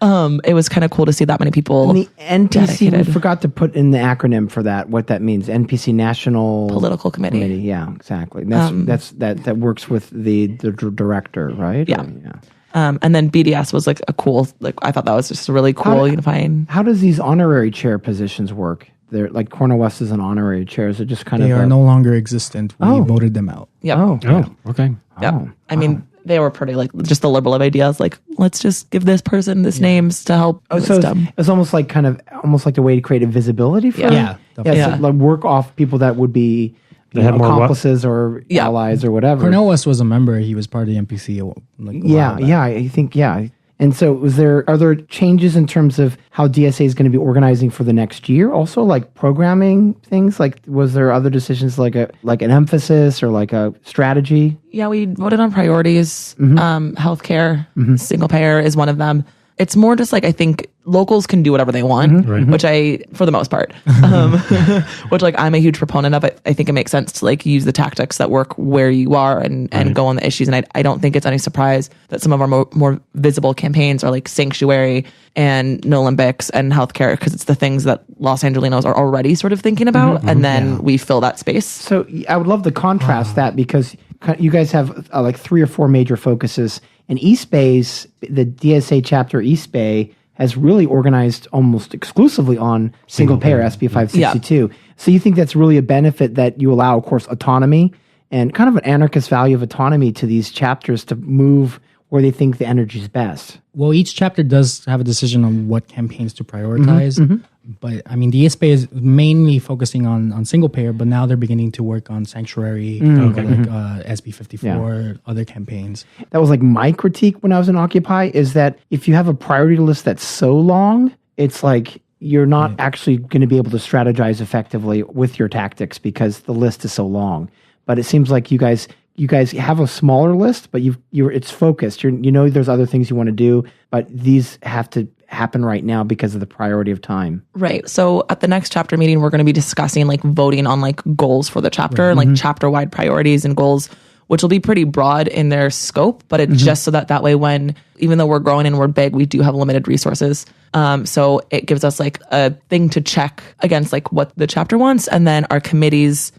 It was kind of cool to see that many people. And the NPC, dedicated. we forgot to put in the acronym for that, what that means. NPC, National Political Committee. Yeah, exactly. That works with the director, right? Yeah. Or, and then BDS was like a cool, like, I thought that was just a really cool unifying. How does these honorary chair positions work? They're like Cornel West is an honorary chair. Is it just kind They of are no longer existent. We voted them out. Yep. Oh, okay. Yep. I mean, they were pretty like just the liberal of ideas. Like, let's just give this person this names to help. So it's almost like the way to create a visibility for Yeah. So like work off people that would be accomplices or allies or whatever. Cornel West was a member. He was part of the MPC. I think. And so are there changes in terms of how DSA is going to be organizing for the next year? Also, like programming things, like was there other decisions like an emphasis or like a strategy? Yeah, we voted on priorities. Healthcare, single payer is one of them. It's more just like, I think locals can do whatever they want, which for the most part, which like I'm a huge proponent of. I think it makes sense to like use the tactics that work where you are and go on the issues. And I don't think it's any surprise that some of our more visible campaigns are like sanctuary and no Olympics and healthcare, because it's the things that Los Angelinos are already sort of thinking about. And then we fill that space. So I would love to contrast that, because you guys have like 3 or 4 major focuses. And East Bay's, the DSA chapter East Bay, has really organized almost exclusively on single-payer SB 562. So you think that's really a benefit that you allow, of course, autonomy and kind of an anarchist value of autonomy to these chapters to move where they think the energy is best? Well, each chapter does have a decision on what campaigns to prioritize. But I mean, the East Bay is mainly focusing on single payer, but now they're beginning to work on sanctuary, SB 54, other campaigns. That was like my critique when I was in Occupy, is that if you have a priority list that's so long, it's like you're not actually going to be able to strategize effectively with your tactics because the list is so long. But it seems like you guys have a smaller list, but it's focused. You know there's other things you want to do, but these have to happen right now because of the priority of time. Right. So at the next chapter meeting, we're going to be discussing like voting on like goals for the chapter and like chapter wide priorities and goals, which will be pretty broad in their scope, but it's just so that way when, even though we're growing and we're big, we do have limited resources. So it gives us like a thing to check against like what the chapter wants. And then our committees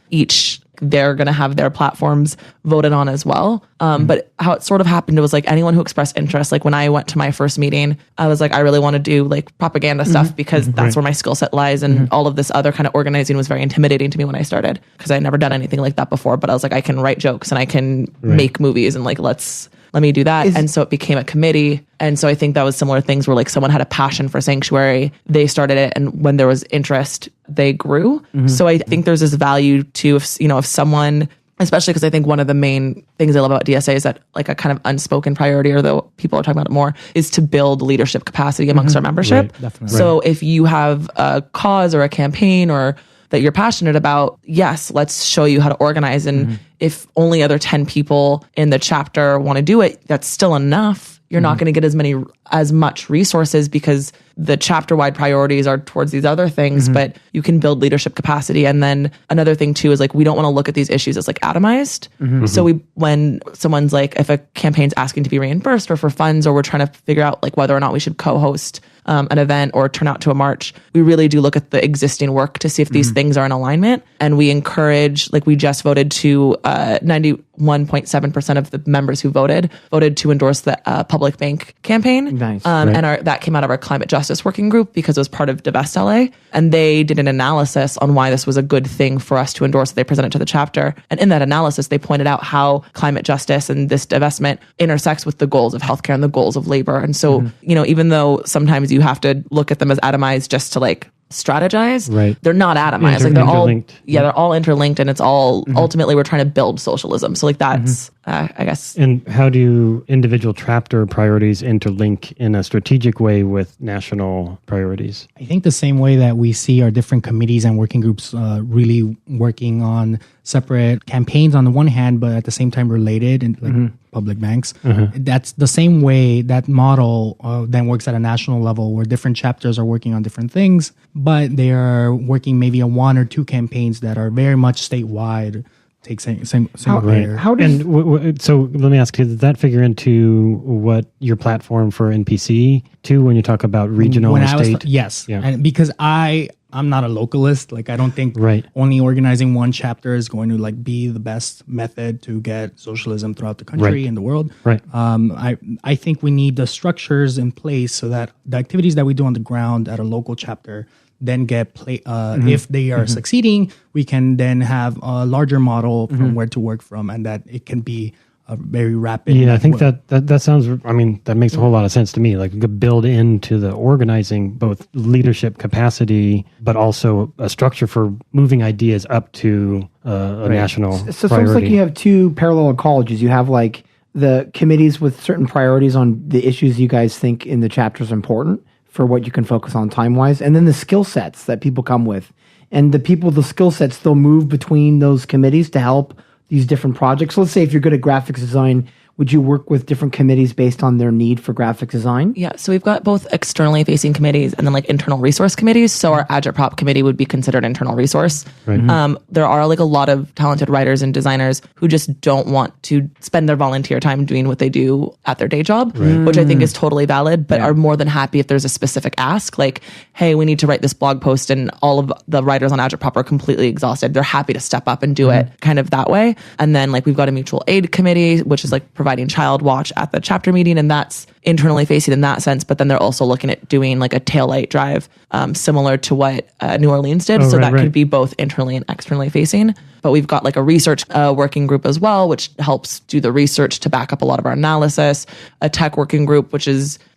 they're going to have their platforms voted on as well. But how it sort of happened, it was like anyone who expressed interest, like when I went to my first meeting, I was like, I really want to do like propaganda stuff because that's where my skill set lies. And all of this other kind of organizing was very intimidating to me when I started, because I had never done anything like that before. But I was like, I can write jokes and I can make movies and like, let me do that. And so it became a committee. And so I think that was similar things where like someone had a passion for sanctuary, they started it. And when there was interest, they grew. So I think there's this value to, if someone, especially because I think one of the main things I love about DSA is that like a kind of unspoken priority, or though people are talking about it more, is to build leadership capacity amongst our membership. So if you have a cause or a campaign or that you're passionate about, yes, let's show you how to organize. And if only other 10 people in the chapter want to do it, that's still enough. You're not going to get as much resources because the chapter-wide priorities are towards these other things, but you can build leadership capacity. And then another thing too is like, we don't want to look at these issues as like atomized. So when someone's like, if a campaign's asking to be reimbursed or for funds, or we're trying to figure out like whether or not we should co-host an event or turn out to a march, we really do look at the existing work to see if these things are in alignment. And we encourage, like we just voted to 91.7% of the members who voted to endorse the public bank campaign. Nice. And that came out of our climate justice working group because it was part of DSA-LA. And they did an analysis on why this was a good thing for us to endorse. They presented to the chapter. And in that analysis, they pointed out how climate justice and this divestment intersects with the goals of healthcare and the goals of labor. And so, even though sometimes you have to look at them as atomized just to like strategize, they're not atomized. Like they're all interlinked, and it's all ultimately we're trying to build socialism. So like that's I guess. And how do individual chapter priorities interlink in a strategic way with national priorities? I think the same way that we see our different committees and working groups really working on separate campaigns on the one hand, but at the same time related in like public banks. That's the same way that model then works at a national level where different chapters are working on different things, but they are working maybe on one or two campaigns that are very much statewide. Take same player. How does So let me ask you, does that figure into what your platform for NPC too when you talk about regional and state? Yes. Yeah. And because I'm not a localist, like I don't think only organizing one chapter is going to like be the best method to get socialism throughout the country and the world. Right. I think we need the structures in place so that the activities that we do on the ground at a local chapter then get if they are succeeding, we can then have a larger model from where to work from, and that it can be a very rapid. Yeah, I think that sounds. I mean, that makes a whole lot of sense to me. Like, you could build into the organizing both leadership capacity, but also a structure for moving ideas up to a national. So it's priority. almost like you have two parallel colleges. You have like the committees with certain priorities on the issues you guys think in the chapters are important for what you can focus on time-wise, and then the skill sets that people come with. And the skill sets, they'll move between those committees to help these different projects. So let's say if you're good at graphics design, would you work with different committees based on their need for graphic design? Yeah, so we've got both externally facing committees and then like internal resource committees. So our agitprop committee would be considered internal resource. Right. There are like a lot of talented writers and designers who just don't want to spend their volunteer time doing what they do at their day job, which I think is totally valid, but are more than happy if there's a specific ask, like, hey, we need to write this blog post and all of the writers on agitprop are completely exhausted. They're happy to step up and do it kind of that way. And then like we've got a mutual aid committee, which is like providing child watch at the chapter meeting, and that's internally facing in that sense, but then they're also looking at doing like a taillight drive similar to what New Orleans did. Could be both internally and externally facing. But we've got like a research working group as well, which helps do the research to back up a lot of our analysis. A tech working group, which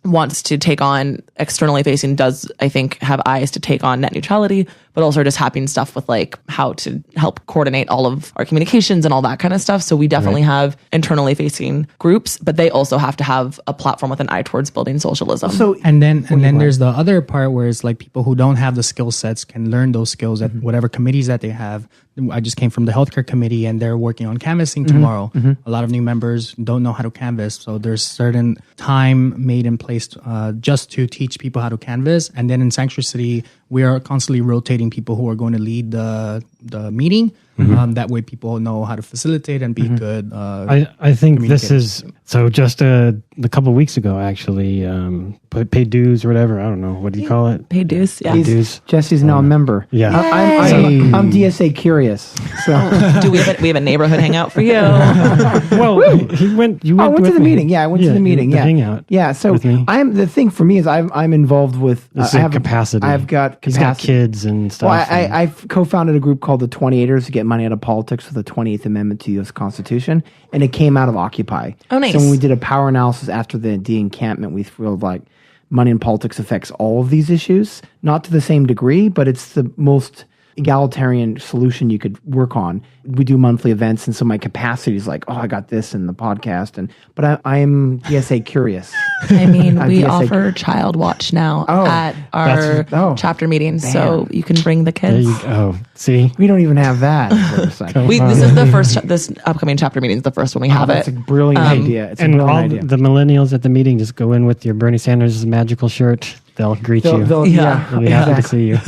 wants to take on externally facing, does I think have eyes to take on net neutrality, but also just having stuff with like how to help coordinate all of our communications and all that kind of stuff. So we definitely have internally facing groups, but they also have to have a platform with an eye towards building socialism. So and then there's the other part where it's like people who don't have the skill sets can learn those skills at whatever committees that they have. I just came from the healthcare committee and they're working on canvassing tomorrow. A lot of new members don't know how to canvass. So there's certain time made in place just to teach people how to canvass. And then in Sanctuary City, we are constantly rotating people who are going to lead the meeting. That way people know how to facilitate and be good. I think this is, so just a couple of weeks ago, actually, paid dues or whatever. I don't know. What do you call it? Paid dues, yeah. Paid dues. Jesse's now a member. Yeah. I'm DSA Curious. So Do we have a neighborhood hangout for you? Well, you went I went to the me. meeting. Yeah, I went to the meeting. The Yeah, hangout. Yeah. So with me. the thing for me is I'm involved with. This is I have capacity. I've got capacity. He's got kids and stuff. Well, I've co-founded a group called the 28ers to get money out of politics with the 28th Amendment to the U.S. Constitution, and it came out of Occupy. Oh, nice. So when we did a power analysis after the de-encampment, we feel like money in politics affects all of these issues, not to the same degree, but it's the most egalitarian solution you could work on. We do monthly events, and so my capacity is like, oh, I got this in the podcast, but I'm DSA Curious. I mean, we DSA offer child watch now at our chapter meetings, so you can bring the There kids. you go. See? We don't even have that. This is the first. This upcoming chapter meeting is the first one we have That's it. a brilliant idea. It's a And brilliant all idea. the millennials at the meeting just go in with your Bernie Sanders magical shirt. They'll greet you. They'll- Yeah. They'll be happy to see you.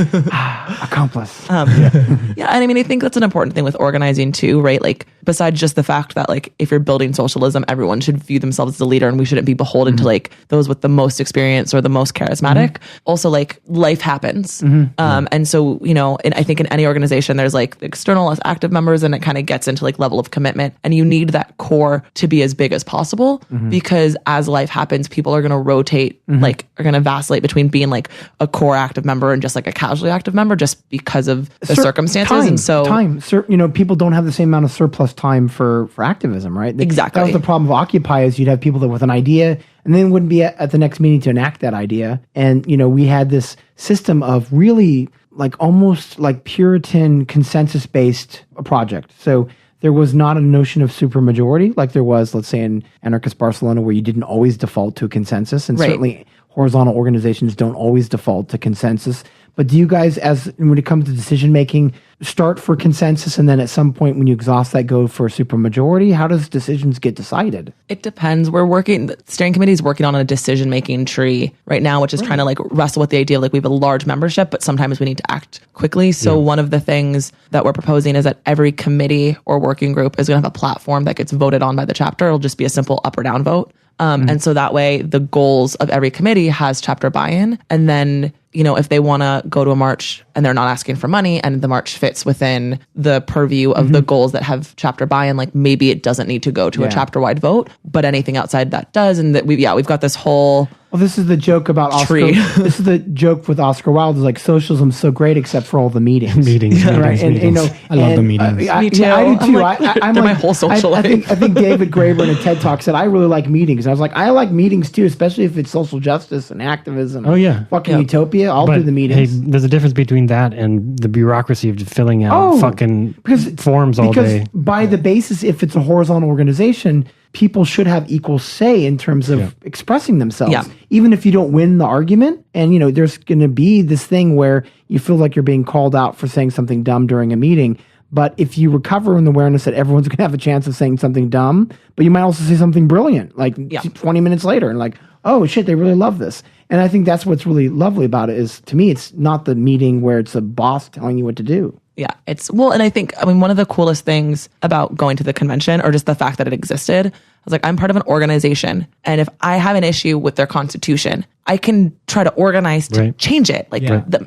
Accomplice. Yeah, and I mean, I think that's an important thing with organizing too, right? Like, besides just the fact that, like, if you're building socialism, everyone should view themselves as a leader, and we shouldn't be beholden to like those with the most experience or the most charismatic. Also, like, life happens, and so and I think in any organization, there's like external as active members, and it kind of gets into like level of commitment, and you need that core to be as big as possible because as life happens, people are going to rotate, like, are going to vacillate between being like a core active member and just like a casually active member, just because of the circumstances. And so people don't have the same amount of surplus time for activism, right? Exactly. That was the problem of Occupy, is you'd have people that with an idea and then wouldn't be at the next meeting to enact that idea. And we had this system of really like almost like Puritan consensus based project. So there was not a notion of supermajority like there was, let's say, in anarchist Barcelona, where you didn't always default to a consensus, and certainly horizontal organizations don't always default to consensus. But do you guys, when it comes to decision making, start for consensus and then at some point when you exhaust that, go for a supermajority? How does decisions get decided? It depends. The steering committee is working on a decision making tree right now, which is trying to like wrestle with the idea of like we have a large membership, but sometimes we need to act quickly. So one of the things that we're proposing is that every committee or working group is going to have a platform that gets voted on by the chapter. It'll just be a simple up or down vote. And so that way the goals of every committee has chapter buy-in. And then, if they want to go to a march and they're not asking for money and the march fits within the purview of the goals that have chapter buy-in, like maybe it doesn't need to go to a chapter-wide vote, but anything outside that does. And that we've got this whole... Well, this is the joke about Oscar. This is the joke with Oscar Wilde. Is like socialism's so great except for all the meetings. Right? And I love the meetings. Me too. I do too. I'm they're my whole social life. I think David Graeber in a TED Talk said, I really like meetings. And I was like, I like meetings too, especially if it's social justice and activism. Oh, yeah. Fucking utopia. I'll do the meetings. Hey, there's a difference between that and the bureaucracy of filling out fucking forms all day. Because by the basis, if it's a horizontal organization, people should have equal say in terms of expressing themselves. Yeah. Even if you don't win the argument. And, there's going to be this thing where you feel like you're being called out for saying something dumb during a meeting. But if you recover in the awareness that everyone's going to have a chance of saying something dumb, but you might also say something brilliant, like 20 minutes later, and like, oh, shit, they really love this. And I think that's what's really lovely about it is, to me, it's not the meeting where it's a boss telling you what to do. Yeah, and I think, one of the coolest things about going to the convention, or just the fact that it existed, I was like, I'm part of an organization, and if I have an issue with their constitution, I can try to organize to change it.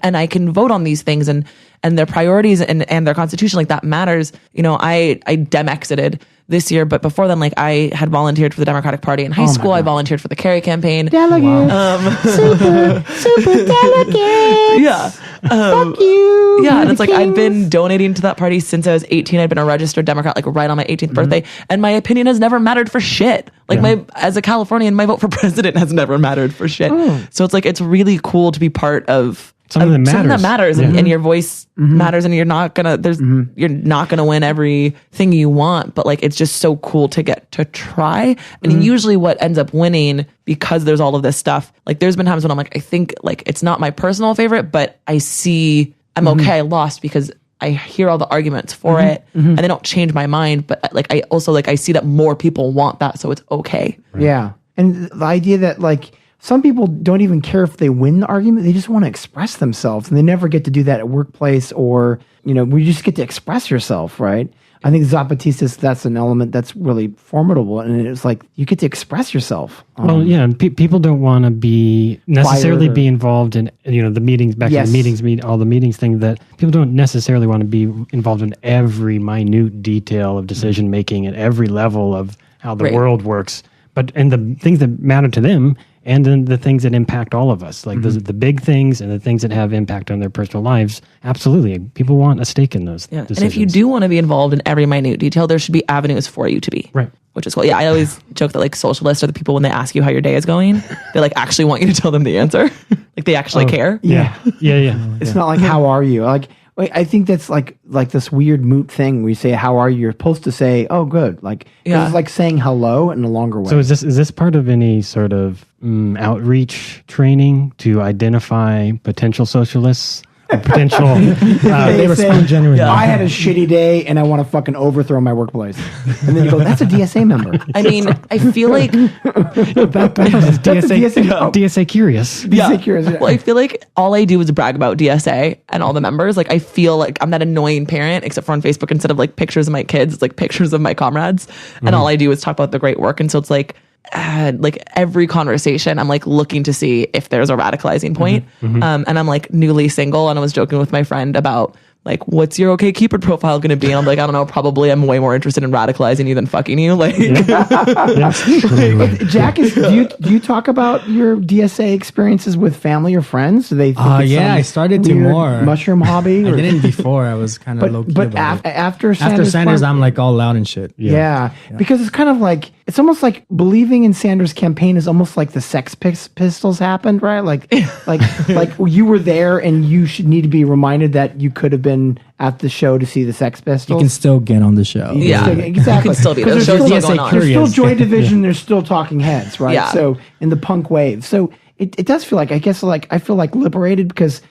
And I can vote on these things and their priorities and their constitution, like that matters. I dem-exited this year, but before then, like I had volunteered for the Democratic Party in high school. I volunteered for the Kerry campaign. Delegate. Super delegate. Yeah. Fuck you. Yeah, and it's like I've been donating to that party since I was 18. I'd been a registered Democrat like right on my 18th birthday, and my opinion has never mattered for shit. Like as a Californian, my vote for president has never mattered for shit. So it's like it's really cool to be part of something that matters, and your voice matters, and you're not gonna win everything you want, but like it's just so cool to get to try. And usually what ends up winning, because there's all of this stuff, like there's been times when I'm like, I think like it's not my personal favorite, but I'm okay, I lost because I hear all the arguments for it and they don't change my mind, but like I also like I see that more people want that, so it's okay. Yeah. And the idea that like some people don't even care if they win the argument. They just want to express themselves, and they never get to do that at workplace or, we just get to express yourself, right? I think Zapatistas, that's an element that's really formidable. And it's like, you get to express yourself. People don't want to be involved in, the meetings, back to the all the meetings thing, that people don't necessarily want to be involved in every minute detail of decision making at every level of how the world works. But, and the things that matter to them, and then the things that impact all of us, like the big things and the things that have impact on their personal lives. Absolutely. People want a stake in those decisions. And if you do want to be involved in every minute detail, there should be avenues for you to be. Right. Which is cool. Yeah, I always joke that like socialists are the people when they ask you how your day is going, they like actually want you to tell them the answer. Like they actually care. Yeah. It's not like, how are you? Like, I think that's like this weird moot thing where you say, how are you? You're supposed to say, oh, good. Like, it's like saying hello in a longer way. So is this part of any sort of outreach training to identify potential socialists? Potential. They respond genuinely. I had a shitty day and I want to fucking overthrow my workplace. And then you go, that's a DSA member. I mean, I feel like DSA Curious. DSA Curious. Yeah. Well, I feel like all I do is brag about DSA and all the members. Like I feel like I'm that annoying parent, except for on Facebook, instead of like pictures of my kids, it's like pictures of my comrades. And all I do is talk about the great work. And so it's like every conversation I'm like looking to see if there's a radicalizing point. And I'm like newly single, and I was joking with my friend about like, what's your okay Cupid profile going to be? And I'm like, I don't know, probably I'm way more interested in radicalizing you than fucking you. Like, Jack, do you talk about your DSA experiences with family or friends? Do they think I started to more mushroom hobby? I didn't before. I was kind of low key. But after Sanders, I'm like all loud and shit. Yeah, because it's kind of like, it's almost like believing in Sanders' campaign is almost like the Sex Pistols happened, right? Like you were there, and you should need to be reminded that you could have been in at the show to see the Sex Pistols. You can still get on the show. Yeah. Exactly. You can still be there. The 'Cause show's there's still going on. There's still Curious. Joy Division. There's still Talking Heads, right? Yeah. So in the punk wave. So it does feel like, I guess, like I feel like liberated because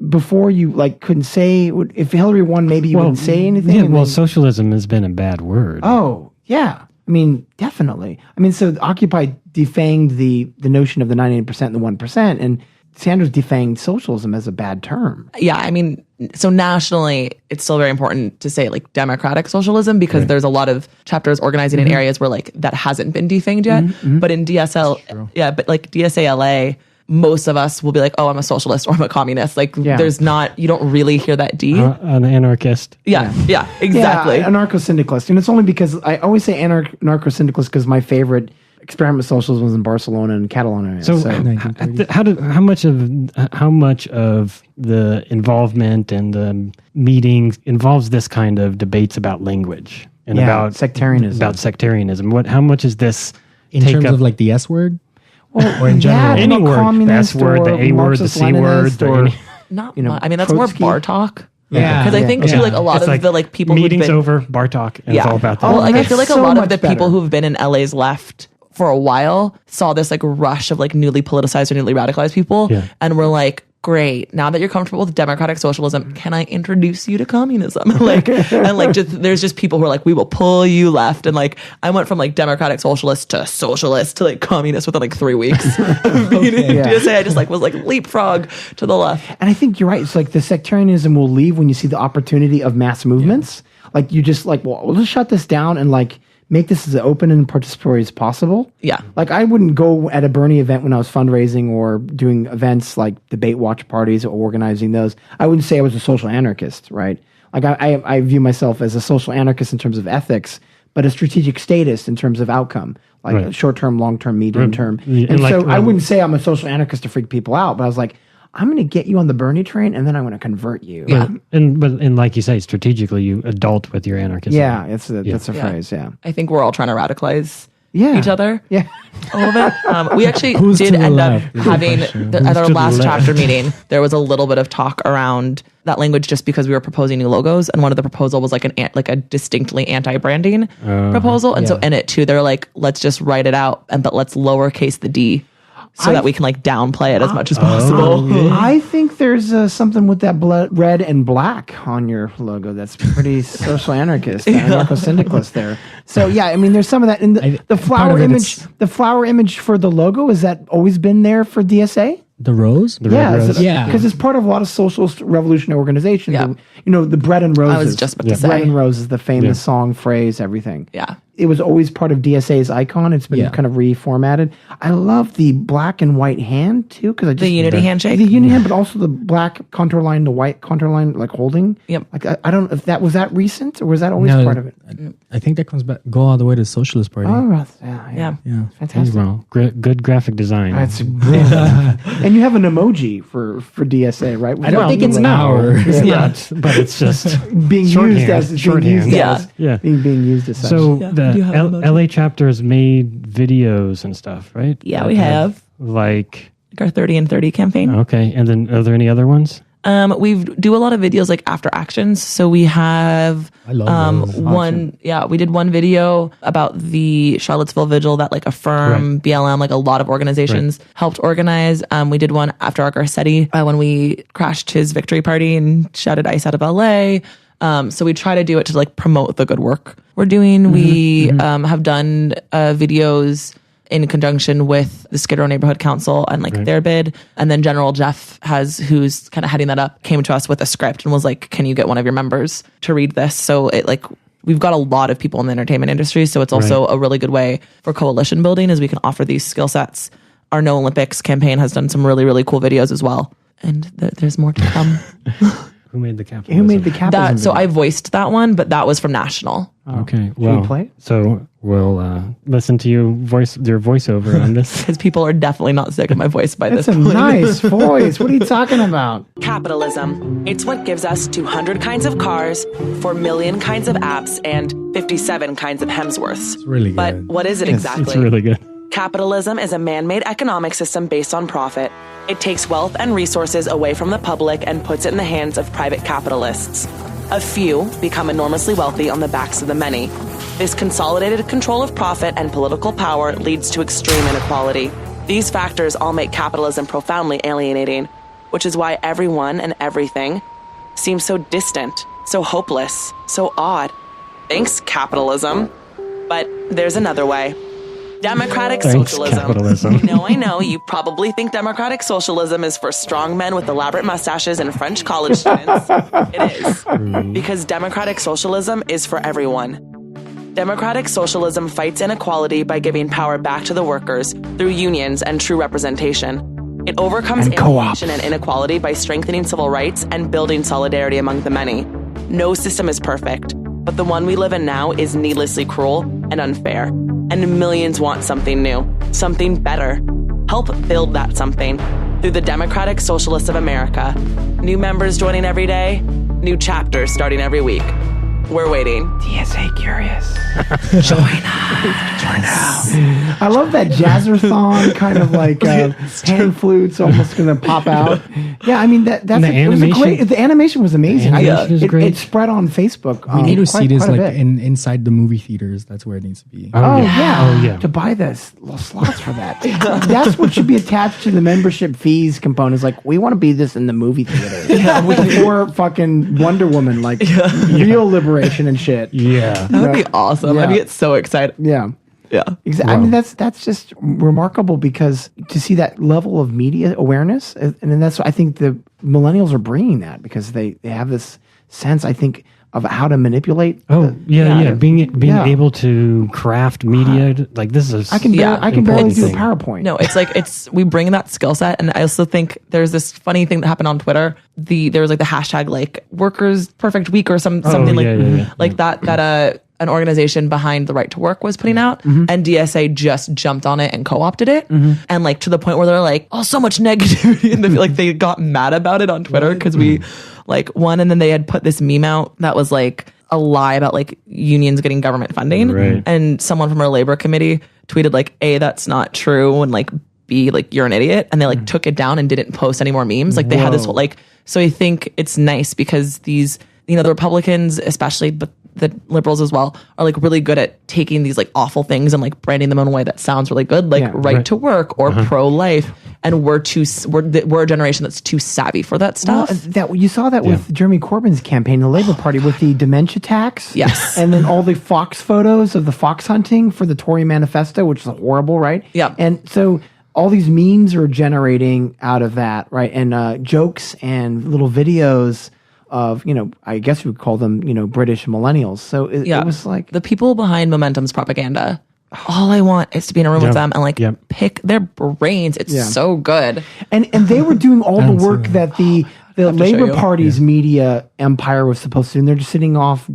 before you like couldn't say, if Hillary won, maybe you wouldn't say anything. Yeah, and well, then- socialism has been a bad word. Oh, yeah. I mean, definitely. I mean, so Occupy defanged the notion of the 98% and the 1%, and Sanders defanged socialism as a bad term. Yeah, I mean, so nationally, it's still very important to say like democratic socialism because there's a lot of chapters organizing in areas where like that hasn't been defanged yet. But in but like DSA-LA, most of us will be like, oh, I'm a socialist or I'm a communist. Like there's not, you don't really hear that D. An anarchist. Yeah, exactly. Yeah, anarcho-syndicalist. And it's only because I always say anarcho-syndicalist because my favorite experiment with socialism was in Barcelona and Catalonia. So how much of the involvement and the meetings involves this kind of debates about language and about sectarianism? How much is this In terms of like the S word? Well, or in general? any word, communist S word, the A word, the C word, or Not you know, much. I mean, that's more Trotsky. bar talk. Yeah. Because I think too, like a lot of the like people who've meetings been over, bar talk, and it's all about that. Well, like I that's feel like a so lot of much the people better. who've been in LA's left for a while saw this like rush of like newly politicized or newly radicalized people, and were like, great, now that you're comfortable with democratic socialism, can I introduce you to communism? Like, and like there's just people who are like, we will pull you left. And like, I went from like democratic socialist to like communist within like 3 weeks. DSA, I just like was like leapfrog to the left. And I think you're right. It's like the sectarianism will leave when you see the opportunity of mass movements. Like you just like, well, we'll just shut this down and like make this as open and participatory as possible. Yeah. Like I wouldn't go at a Bernie event when I was fundraising or doing events like debate watch parties or organizing those. I wouldn't say I was a social anarchist, right? Like I view myself as a social anarchist in terms of ethics, but a strategic statist in terms of outcome, like short-term, long-term, medium-term. And like, so I wouldn't say I'm a social anarchist to freak people out, but I was like, I'm going to get you on the Bernie train, and then I'm going to convert you. Yeah. And like you say, strategically, you adult with your anarchism. Yeah, that's a phrase, yeah. I think we're all trying to radicalize Yeah. each other. Yeah. A little bit. We actually Who's did to the end up left is the having question. at our to the last left? chapter meeting. There was a little bit of talk around that language just because we were proposing new logos, and one of the proposal was like a distinctly anti-branding proposal, and so in it too, they're like, let's just write it out, but let's lowercase the D. So that we can like downplay it as much as possible. I think there's something with that red and black on your logo that's pretty social anarchist, anarcho-syndicalist there. So yeah, I mean, there's some of that. And the flower image, for the logo, has that always been there for DSA? The rose? Yeah, because it's part of a lot of socialist revolutionary organizations. Yeah. The bread and roses. I was just about to say. Bread and roses, the famous song, phrase, everything. Yeah. It was always part of DSA's icon. It's been kind of reformatted. I love the black and white hand too, because I just The unity handshake? The unity hand, but also the black contour line, the white contour line, like holding. Yep. Like I don't know if that was that recent or was that always part of it. I think that comes back, go all the way to the Socialist Party. Oh, yeah. Yeah. Fantastic. Well, good graphic design. That's great. And you have an emoji for DSA, right? I don't think it's now. It's not, but it's just being used as shorthand. being used as such. So Yeah. the Do you have an emoji? LA chapter has made videos and stuff, right? Yeah, we have Like, our 30 and 30 campaign. okay. And then are there any other ones? We do a lot of videos like after actions. So we have I love those. one. Yeah, we did one video about the Charlottesville Vigil that like Affirm, BLM, like a lot of organizations helped organize. We did one after our Garcetti when we crashed his victory party and shouted ICE out of LA. So we try to do it to like promote the good work we're doing. We have done videos in conjunction with the Skid Row Neighborhood Council and like their bid. And then General Jeff who's kind of heading that up, came to us with a script and was like, can you get one of your members to read this? So it like, we've got a lot of people in the entertainment industry. So it's also a really good way for coalition building as we can offer these skill sets. Our No Olympics campaign has done some really, really cool videos as well. And there's more to come. Who made the capitalism? Who made the capitalism? So I voiced that one, but that was from National. Okay. Should we play it? So we'll listen to your voiceover on this. Because people are definitely not sick of my voice by That's this a point. nice voice. What are you talking about? Capitalism. It's what gives us 200 kinds of cars, 4 million kinds of apps, and 57 kinds of Hemsworths. It's really good. But what is it exactly? It's really good. Capitalism is a man-made economic system based on profit. It takes wealth and resources away from the public and puts it in the hands of private capitalists. A few become enormously wealthy on the backs of the many. This consolidated control of profit and political power leads to extreme inequality. These factors all make capitalism profoundly alienating, which is why everyone and everything seems so distant, so hopeless, so odd. Thanks, capitalism. But there's another way. Democratic socialism. Capitalism. I know, you probably think democratic socialism is for strong men with elaborate mustaches and French college students. It is. Because democratic socialism is for everyone. Democratic socialism fights inequality by giving power back to the workers through unions and true representation. It overcomes alienation and inequality by strengthening civil rights and building solidarity among the many. No system is perfect, but the one we live in now is needlessly cruel and unfair. And millions want something new, something better. Help build that something through the Democratic Socialists of America. New members joining every day, new chapters starting every week. We're waiting. DSA Curious. Join us. I love that jazzerthon kind of like hand flutes almost going to pop out. Yeah, I mean that's the animation. The animation was amazing. Great. It spread on Facebook. We need to see this like inside the movie theaters. That's where it needs to be. Oh yeah. To buy the slots for that. That's what should be attached to the membership fees components. Like we want to be this in the movie theater. Before fucking Wonder Woman, like real liberation and shit. Yeah. That would be awesome. I'd get so excited. Yeah. Yeah. Exactly. Wow. I mean, that's just remarkable because to see that level of media awareness, and then that's I think the millennials are bringing that because they have this sense, I think, of how to manipulate. Being able to craft media like this is. I can barely do a PowerPoint. No, it's like we bring that skill set, and I also think there's this funny thing that happened on Twitter. There was like the hashtag like Workers Perfect Week or something like that. An organization behind the right to work was putting out, and DSA just jumped on it and co-opted it, and like to the point where they're like, oh, so much negativity, and like they got mad about it on Twitter because we like won, and then they had put this meme out that was like a lie about like unions getting government funding, and someone from our labor committee tweeted like, A, that's not true, and like B, like you're an idiot, and they like took it down and didn't post any more memes. Like they had this whole like, so I think it's nice because these, the Republicans especially, but the liberals as well, are like really good at taking these like awful things and like branding them in a way that sounds really good, like right to work or pro-life. And we're a generation that's too savvy for that stuff. Well, you saw that with Jeremy Corbyn's campaign, the Labour Party, with the dementia tax. Yes. And then all the fox photos of the fox hunting for the Tory manifesto, which is horrible, right? Yeah. And so all these memes are generating out of that, right? And jokes and little videos of, I guess you would call them, British millennials. So it was like the people behind Momentum's propaganda. All I want is to be in a room with them and like pick their brains. It's so good. And they were doing all the work that the Labour Party's media empire was supposed to do. And they're just sitting off,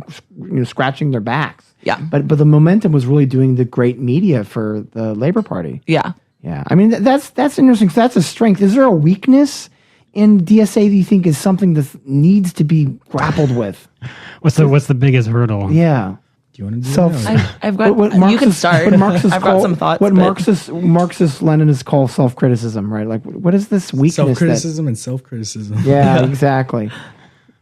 scratching their backs. Yeah. But the Momentum was really doing the great media for the Labour Party. Yeah. Yeah. I mean, that's interesting. So that's a strength. Is there a weakness in DSA that you think is something that needs to be grappled with? What's the biggest hurdle? Yeah. Do you want to do that? I've got. You can start. I've got some thoughts. What Marxist-Leninists call self-criticism, right? Like, what is this weakness? Self-criticism and self-criticism. Yeah, exactly.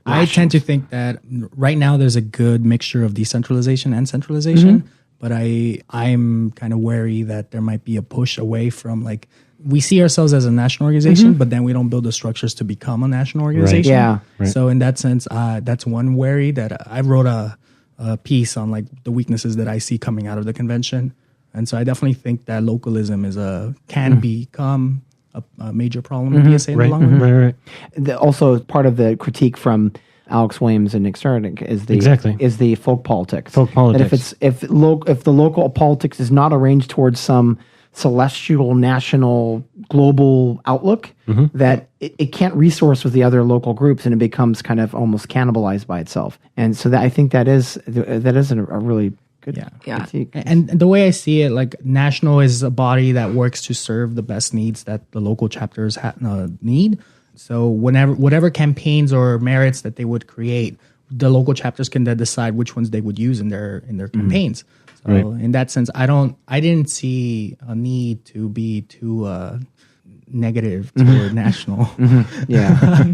I tend to think that right now there's a good mixture of decentralization and centralization, but I'm kind of wary that there might be a push away from like, we see ourselves as a national organization, but then we don't build the structures to become a national organization. Yeah. Right. So in that sense, that's one worry that I wrote a piece on like the weaknesses that I see coming out of the convention. And so I definitely think that localism can become a major problem in DSA in the long run. Right. Also, part of the critique from Alex Williams and Nick Sardick is the folk politics. That if the local politics is not arranged towards some celestial, national, global outlook, that it can't resource with the other local groups, and it becomes kind of almost cannibalized by itself. And so I think that is a really good critique. And the way I see it, like national is a body that works to serve the best needs that the local chapters need. So whatever campaigns or merits that they would create the local chapters can then decide which ones they would use in their campaigns. So in that sense, I didn't see a need to be too negative toward national. Yeah.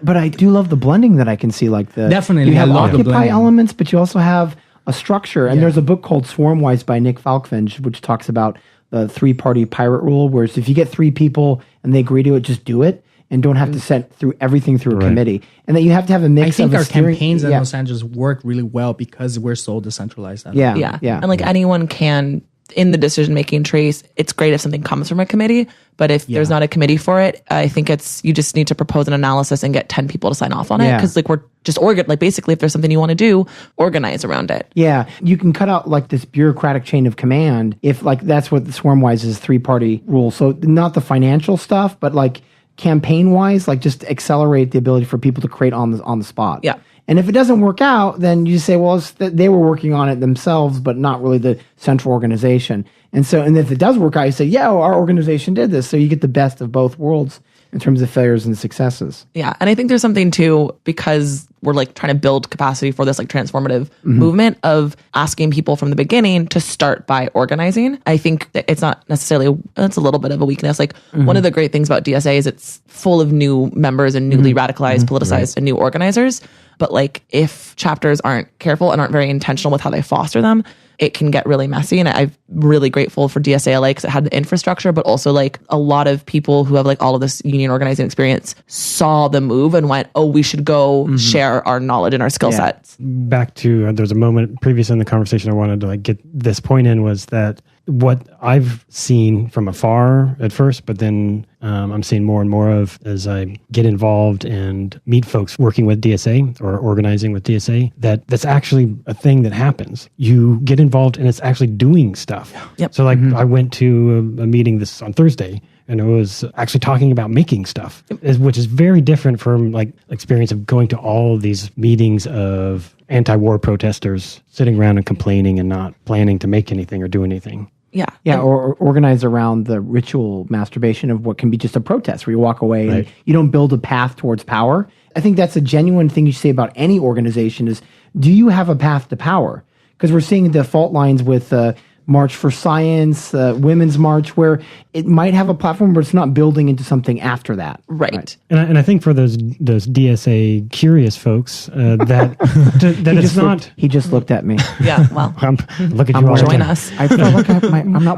But I do love the blending that I can see, like Definitely, you have I love the Occupy blending. elements, but you also have a structure. And there's a book called Swarmwise by Nick Falkfinch, which talks about the 3-party pirate rule, where if you get 3 people and they agree to it, just do it and don't have to send through everything through a committee. And that you have to have a mix I think of our steering, campaigns in Los Angeles work really well because we're so decentralized. Yeah. And like anyone can, in the decision-making trace, it's great if something comes from a committee, but if there's not a committee for it, I think you just need to propose an analysis and get 10 people to sign off on it. Because like we're just basically if there's something you want to do, organize around it. Yeah. You can cut out like this bureaucratic chain of command if like that's what the Swarmwise is 3-party rule. So not the financial stuff, but like campaign-wise, like just accelerate the ability for people to create on the spot. Yeah. And if it doesn't work out, then you say, well, they were working on it themselves, but not really the central organization. And if it does work out, you say, yeah, well, our organization did this. So you get the best of both worlds in terms of failures and successes. Yeah. And I think there's something too, because we're like trying to build capacity for this like transformative movement of asking people from the beginning to start by organizing. I think that it's not necessarily, it's a little bit of a weakness. Like one of the great things about DSA is it's full of new members and newly radicalized, politicized, and new organizers. But like if chapters aren't careful and aren't very intentional with how they foster them, it can get really messy. And I'm really grateful for DSA-LA because it had the infrastructure, but also like a lot of people who have like all of this union organizing experience saw the move and went, oh, we should go share our knowledge and our skill sets. Back to, there's a moment previous in the conversation I wanted to like get this point in was that what I've seen from afar at first, but then I'm seeing more and more of as I get involved and meet folks working with DSA or organizing with DSA, that's actually a thing that happens. You get involved and it's actually doing stuff. Yep. So like I went to a meeting this on Thursday and it was actually talking about making stuff, which is very different from like experience of going to all of these meetings of anti-war protesters sitting around and complaining and not planning to make anything or do anything. Yeah. Yeah, or organize around the ritual masturbation of what can be just a protest where you walk away and you don't build a path towards power. I think that's a genuine thing you say about any organization is, do you have a path to power? Because we're seeing the fault lines with March for Science, Women's March, where it might have a platform, but it's not building into something after that. Right. And I think for those DSA curious folks, that it's not. He just looked at me. Yeah. Well, Look at you. join us. I feel like I'm not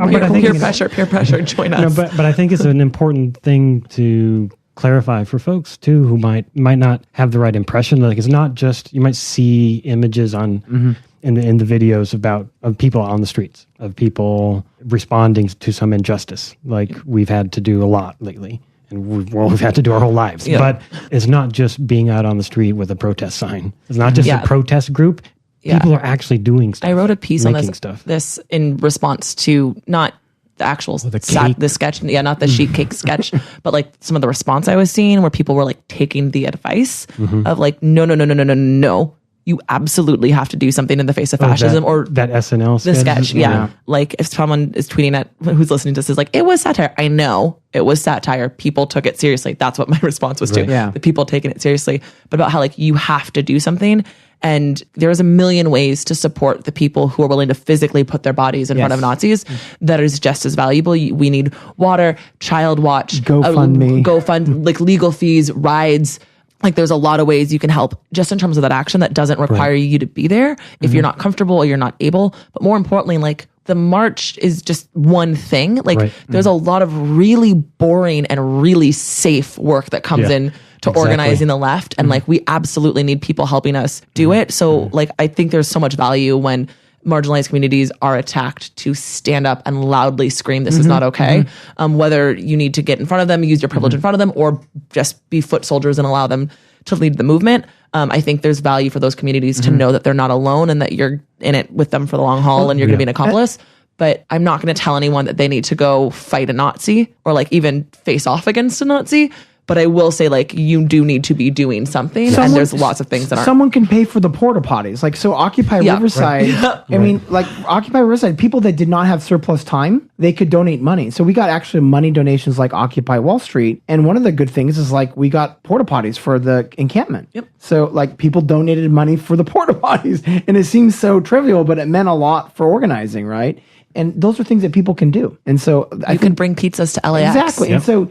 Peer pressure, join us. No, but I think it's an important thing to clarify for folks too who might not have the right impression. Like it's not just, you might see images on in the videos of people on the streets, of people responding to some injustice, like we've had to do a lot lately. And we've had to do our whole lives. Yeah. But it's not just being out on the street with a protest sign. It's not just a protest group. Yeah. People are actually doing stuff. I wrote a piece on stuff. this in response to not the actual the sketch, not the sheet cake sketch, but like some of the response I was seeing where people were like taking the advice of like, no. You absolutely have to do something in the face of fascism or that SNL sketch. The sketch, yeah. Like if someone is tweeting at who's listening to this is like, it was satire. I know it was satire. People took it seriously. That's what my response was to. Yeah. The people taking it seriously. But about how like you have to do something. And there's a million ways to support the people who are willing to physically put their bodies in front of Nazis that is just as valuable. We need water, child watch, GoFund, like legal fees, rides. Like there's a lot of ways you can help just in terms of that action that doesn't require you to be there if you're not comfortable or you're not able. But more importantly, like the march is just one thing. Like there's a lot of really boring and really safe work that comes in to organizing the left. And like we absolutely need people helping us do it. So like I think there's so much value when marginalized communities are attacked to stand up and loudly scream, this is not okay. Whether you need to get in front of them, use your privilege in front of them, or just be foot soldiers and allow them to lead the movement. I think there's value for those communities to know that they're not alone and that you're in it with them for the long haul and you're going to be an accomplice. But I'm not going to tell anyone that they need to go fight a Nazi or like even face off against a Nazi. But I will say, like, you do need to be doing something, and there's lots of things that aren't. Someone can pay for the porta potties. Like, so Occupy Riverside, I mean, like, Occupy Riverside, people that did not have surplus time, they could donate money. So we got actually money donations like Occupy Wall Street. And one of the good things is, like, we got porta potties for the encampment. Yep. So, like, people donated money for the porta potties. And it seems so trivial, but it meant a lot for organizing, right? And those are things that people can do. And so you can bring pizzas to LAX. Exactly. Yep. And so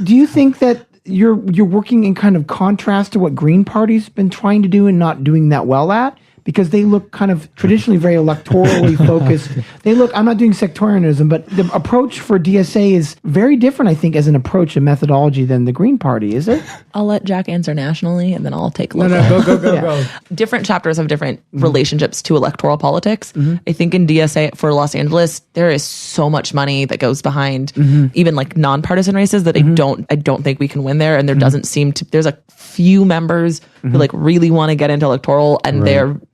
do you think that you're working in kind of contrast to what Green Party's been trying to do and not doing that well at? Because they look kind of traditionally very electorally focused. I'm not doing sectarianism, but the approach for DSA is very different, I think, as an approach and methodology than the Green Party, is it? I'll let Jack answer nationally, and then I'll take a look. Go. Different chapters have different relationships to electoral politics. I think in DSA for Los Angeles, there is so much money that goes behind even like nonpartisan races that I don't think we can win there. And there doesn't seem to, there's a few members who like really want to get into electoral, and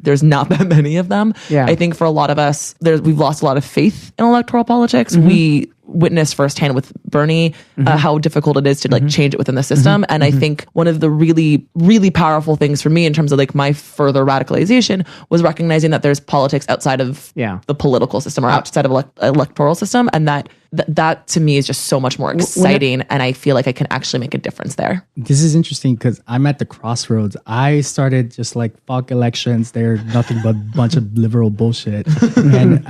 there's not that many of them. Yeah. I think for a lot of us, we've lost a lot of faith in electoral politics. We witnessed firsthand with Bernie how difficult it is to like change it within the system. And I think one of the really, really powerful things for me in terms of like my further radicalization was recognizing that there's politics outside of the political system or outside of electoral system. And that to me is just so much more exciting. And I feel like I can actually make a difference there. This is interesting because I'm at the crossroads. I started just like, fuck elections. They're nothing but a bunch of liberal bullshit. And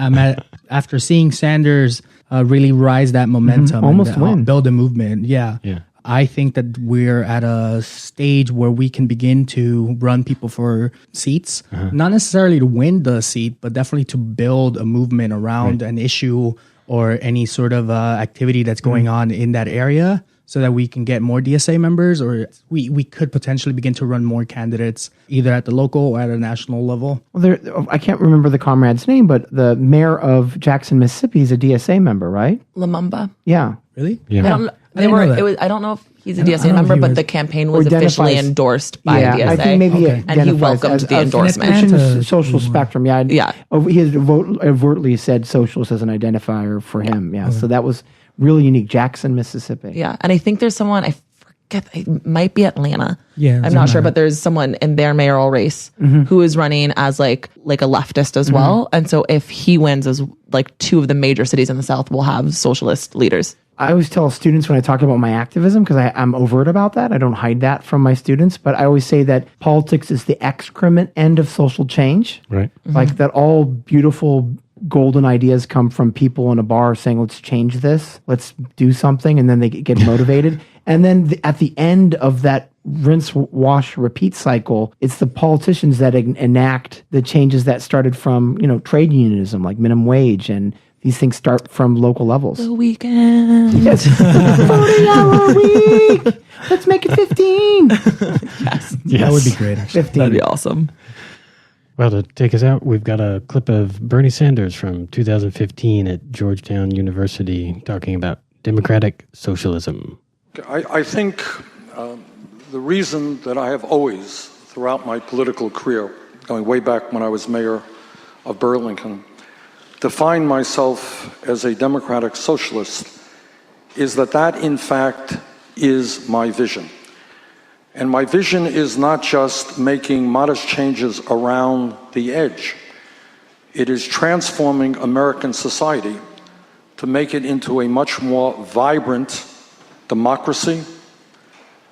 after seeing Sanders really rise that momentum, almost win, build a movement. Yeah. I think that we're at a stage where we can begin to run people for seats, not necessarily to win the seat, but definitely to build a movement around an issue or any sort of activity that's going on in that area, so that we can get more DSA members, or we could potentially begin to run more candidates either at the local or at a national level. Well, I can't remember the comrade's name, but the mayor of Jackson, Mississippi is a DSA member, right? Lumumba. Yeah. Really? Yeah. I don't know if he's a DSA member, but the campaign was officially endorsed by DSA. I think maybe and he welcomed the endorsement. Social spectrum, he has overtly said socialist as an identifier for him. Yeah, so that was really unique. Jackson, Mississippi. Yeah, and I think there's someone, I forget, it might be Atlanta. Yeah, I'm not sure, but there's someone in their mayoral race who is running as like a leftist as well. And so if he wins, as like two of the major cities in the South will have socialist leaders. I always tell students when I talk about my activism, because I'm overt about that, I don't hide that from my students, but I always say that politics is the excrement end of social change. Right. Like that all beautiful golden ideas come from people in a bar saying, let's change this, let's do something, and then they get motivated. And then at the end of that rinse, wash, repeat cycle, it's the politicians that enact the changes that started from, trade unionism, like minimum wage, and these things start from local levels. The weekend. Yes. 40-hour week. Let's make it 15. Yes. That would be great, actually. 15. That'd be awesome. Well, to take us out, we've got a clip of Bernie Sanders from 2015 at Georgetown University talking about democratic socialism. I think the reason that I have always, throughout my political career, going way back when I was mayor of Burlington, defined myself as a democratic socialist is that in fact is my vision. And my vision is not just making modest changes around the edge. It is transforming American society to make it into a much more vibrant democracy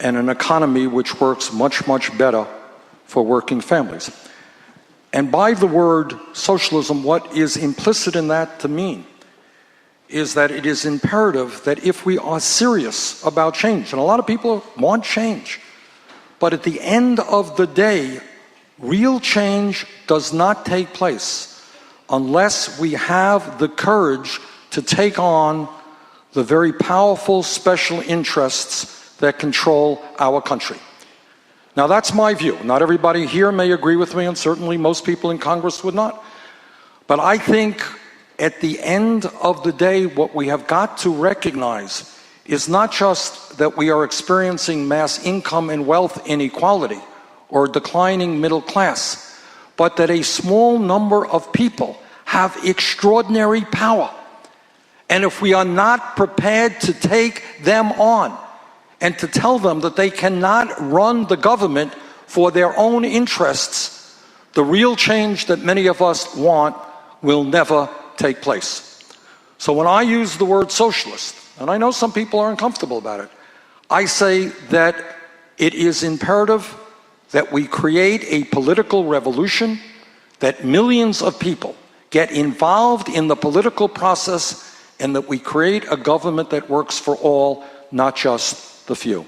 and an economy which works much, much better for working families. And by the word socialism, what is implicit in that to mean is that it is imperative that if we are serious about change, and a lot of people want change, but at the end of the day, real change does not take place unless we have the courage to take on the very powerful special interests that control our country. Now, that's my view. Not everybody here may agree with me, and certainly most people in Congress would not. But I think at the end of the day, what we have got to recognize is not just that we are experiencing mass income and wealth inequality or declining middle class, but that a small number of people have extraordinary power. And if we are not prepared to take them on and to tell them that they cannot run the government for their own interests, the real change that many of us want will never take place. So when I use the word socialist, and I know some people are uncomfortable about it, I say that it is imperative that we create a political revolution, that millions of people get involved in the political process, and that we create a government that works for all, not just the few.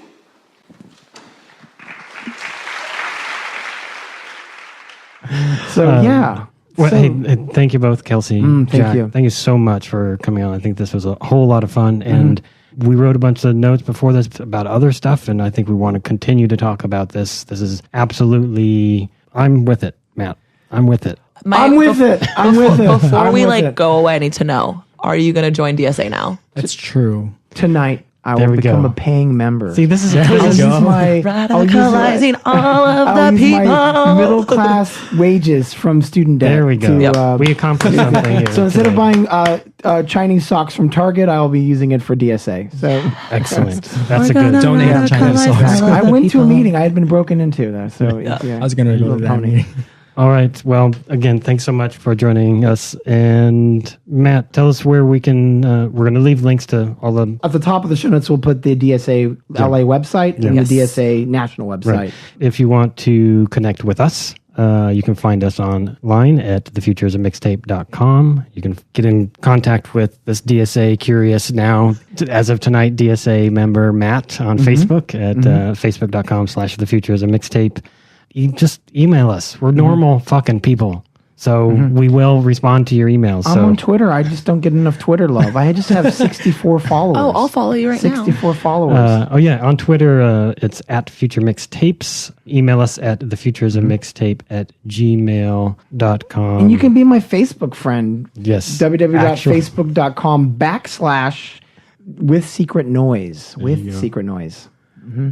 So, yeah. Well, So- hey, thank you both, Kelsey. thank Jack. you. Thank you so much for coming on. I think this was a whole lot of fun. And we wrote a bunch of notes before this about other stuff, and I think we want to continue to talk about this. This is absolutely, I'm with it, Matt. I'm with it. I'm with it. I'm with it. Before I'm we with it. go away, I need to know, are you going to join DSA now? That's true. Tonight, I There will we become go. a paying member. See, this is I'll use go. my Radicalizing all of I'll the use people. my middle class wages from student debt. There we go. to, We accomplished something here. so instead of today. buying Chinese socks from Target, I'll be using it for DSA. So Excellent. That's a good. Donate on China's socks. I went to a meeting. I had been broken into though. So yeah. I was going to go to that Pony. meeting. All right. Well, again, thanks so much for joining us. And Matt, tell us where we can. We're going to leave links to all the. At the top of the show notes, we'll put the DSA LA website and Yes. the DSA national website. Right. If you want to connect with us, you can find us online at thefutureismixtape.com. You can get in contact with this DSA Curious now, as of tonight, DSA member Matt on Facebook at facebook.com/thefutureismixtape. You just email us. We're normal fucking people. So we will respond to your emails. I'm So on Twitter. I just don't get enough Twitter love. I just have 64 followers. Oh, I'll follow you right now. 64 followers. on Twitter, it's at Future Mixtapes. Email us at thefutureismixtape@gmail.com. And you can be my Facebook friend. Yes. www.facebook.com/with secret noise. With secret noise.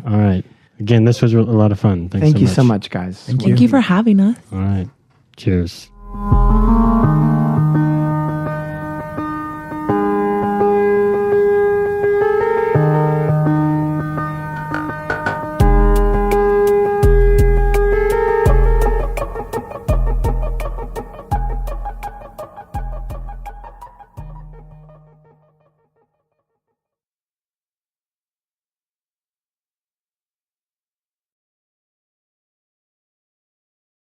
All right. Again, this was a lot of fun. Thanks Thank you so much, guys. Thank you for having us. All right. Cheers.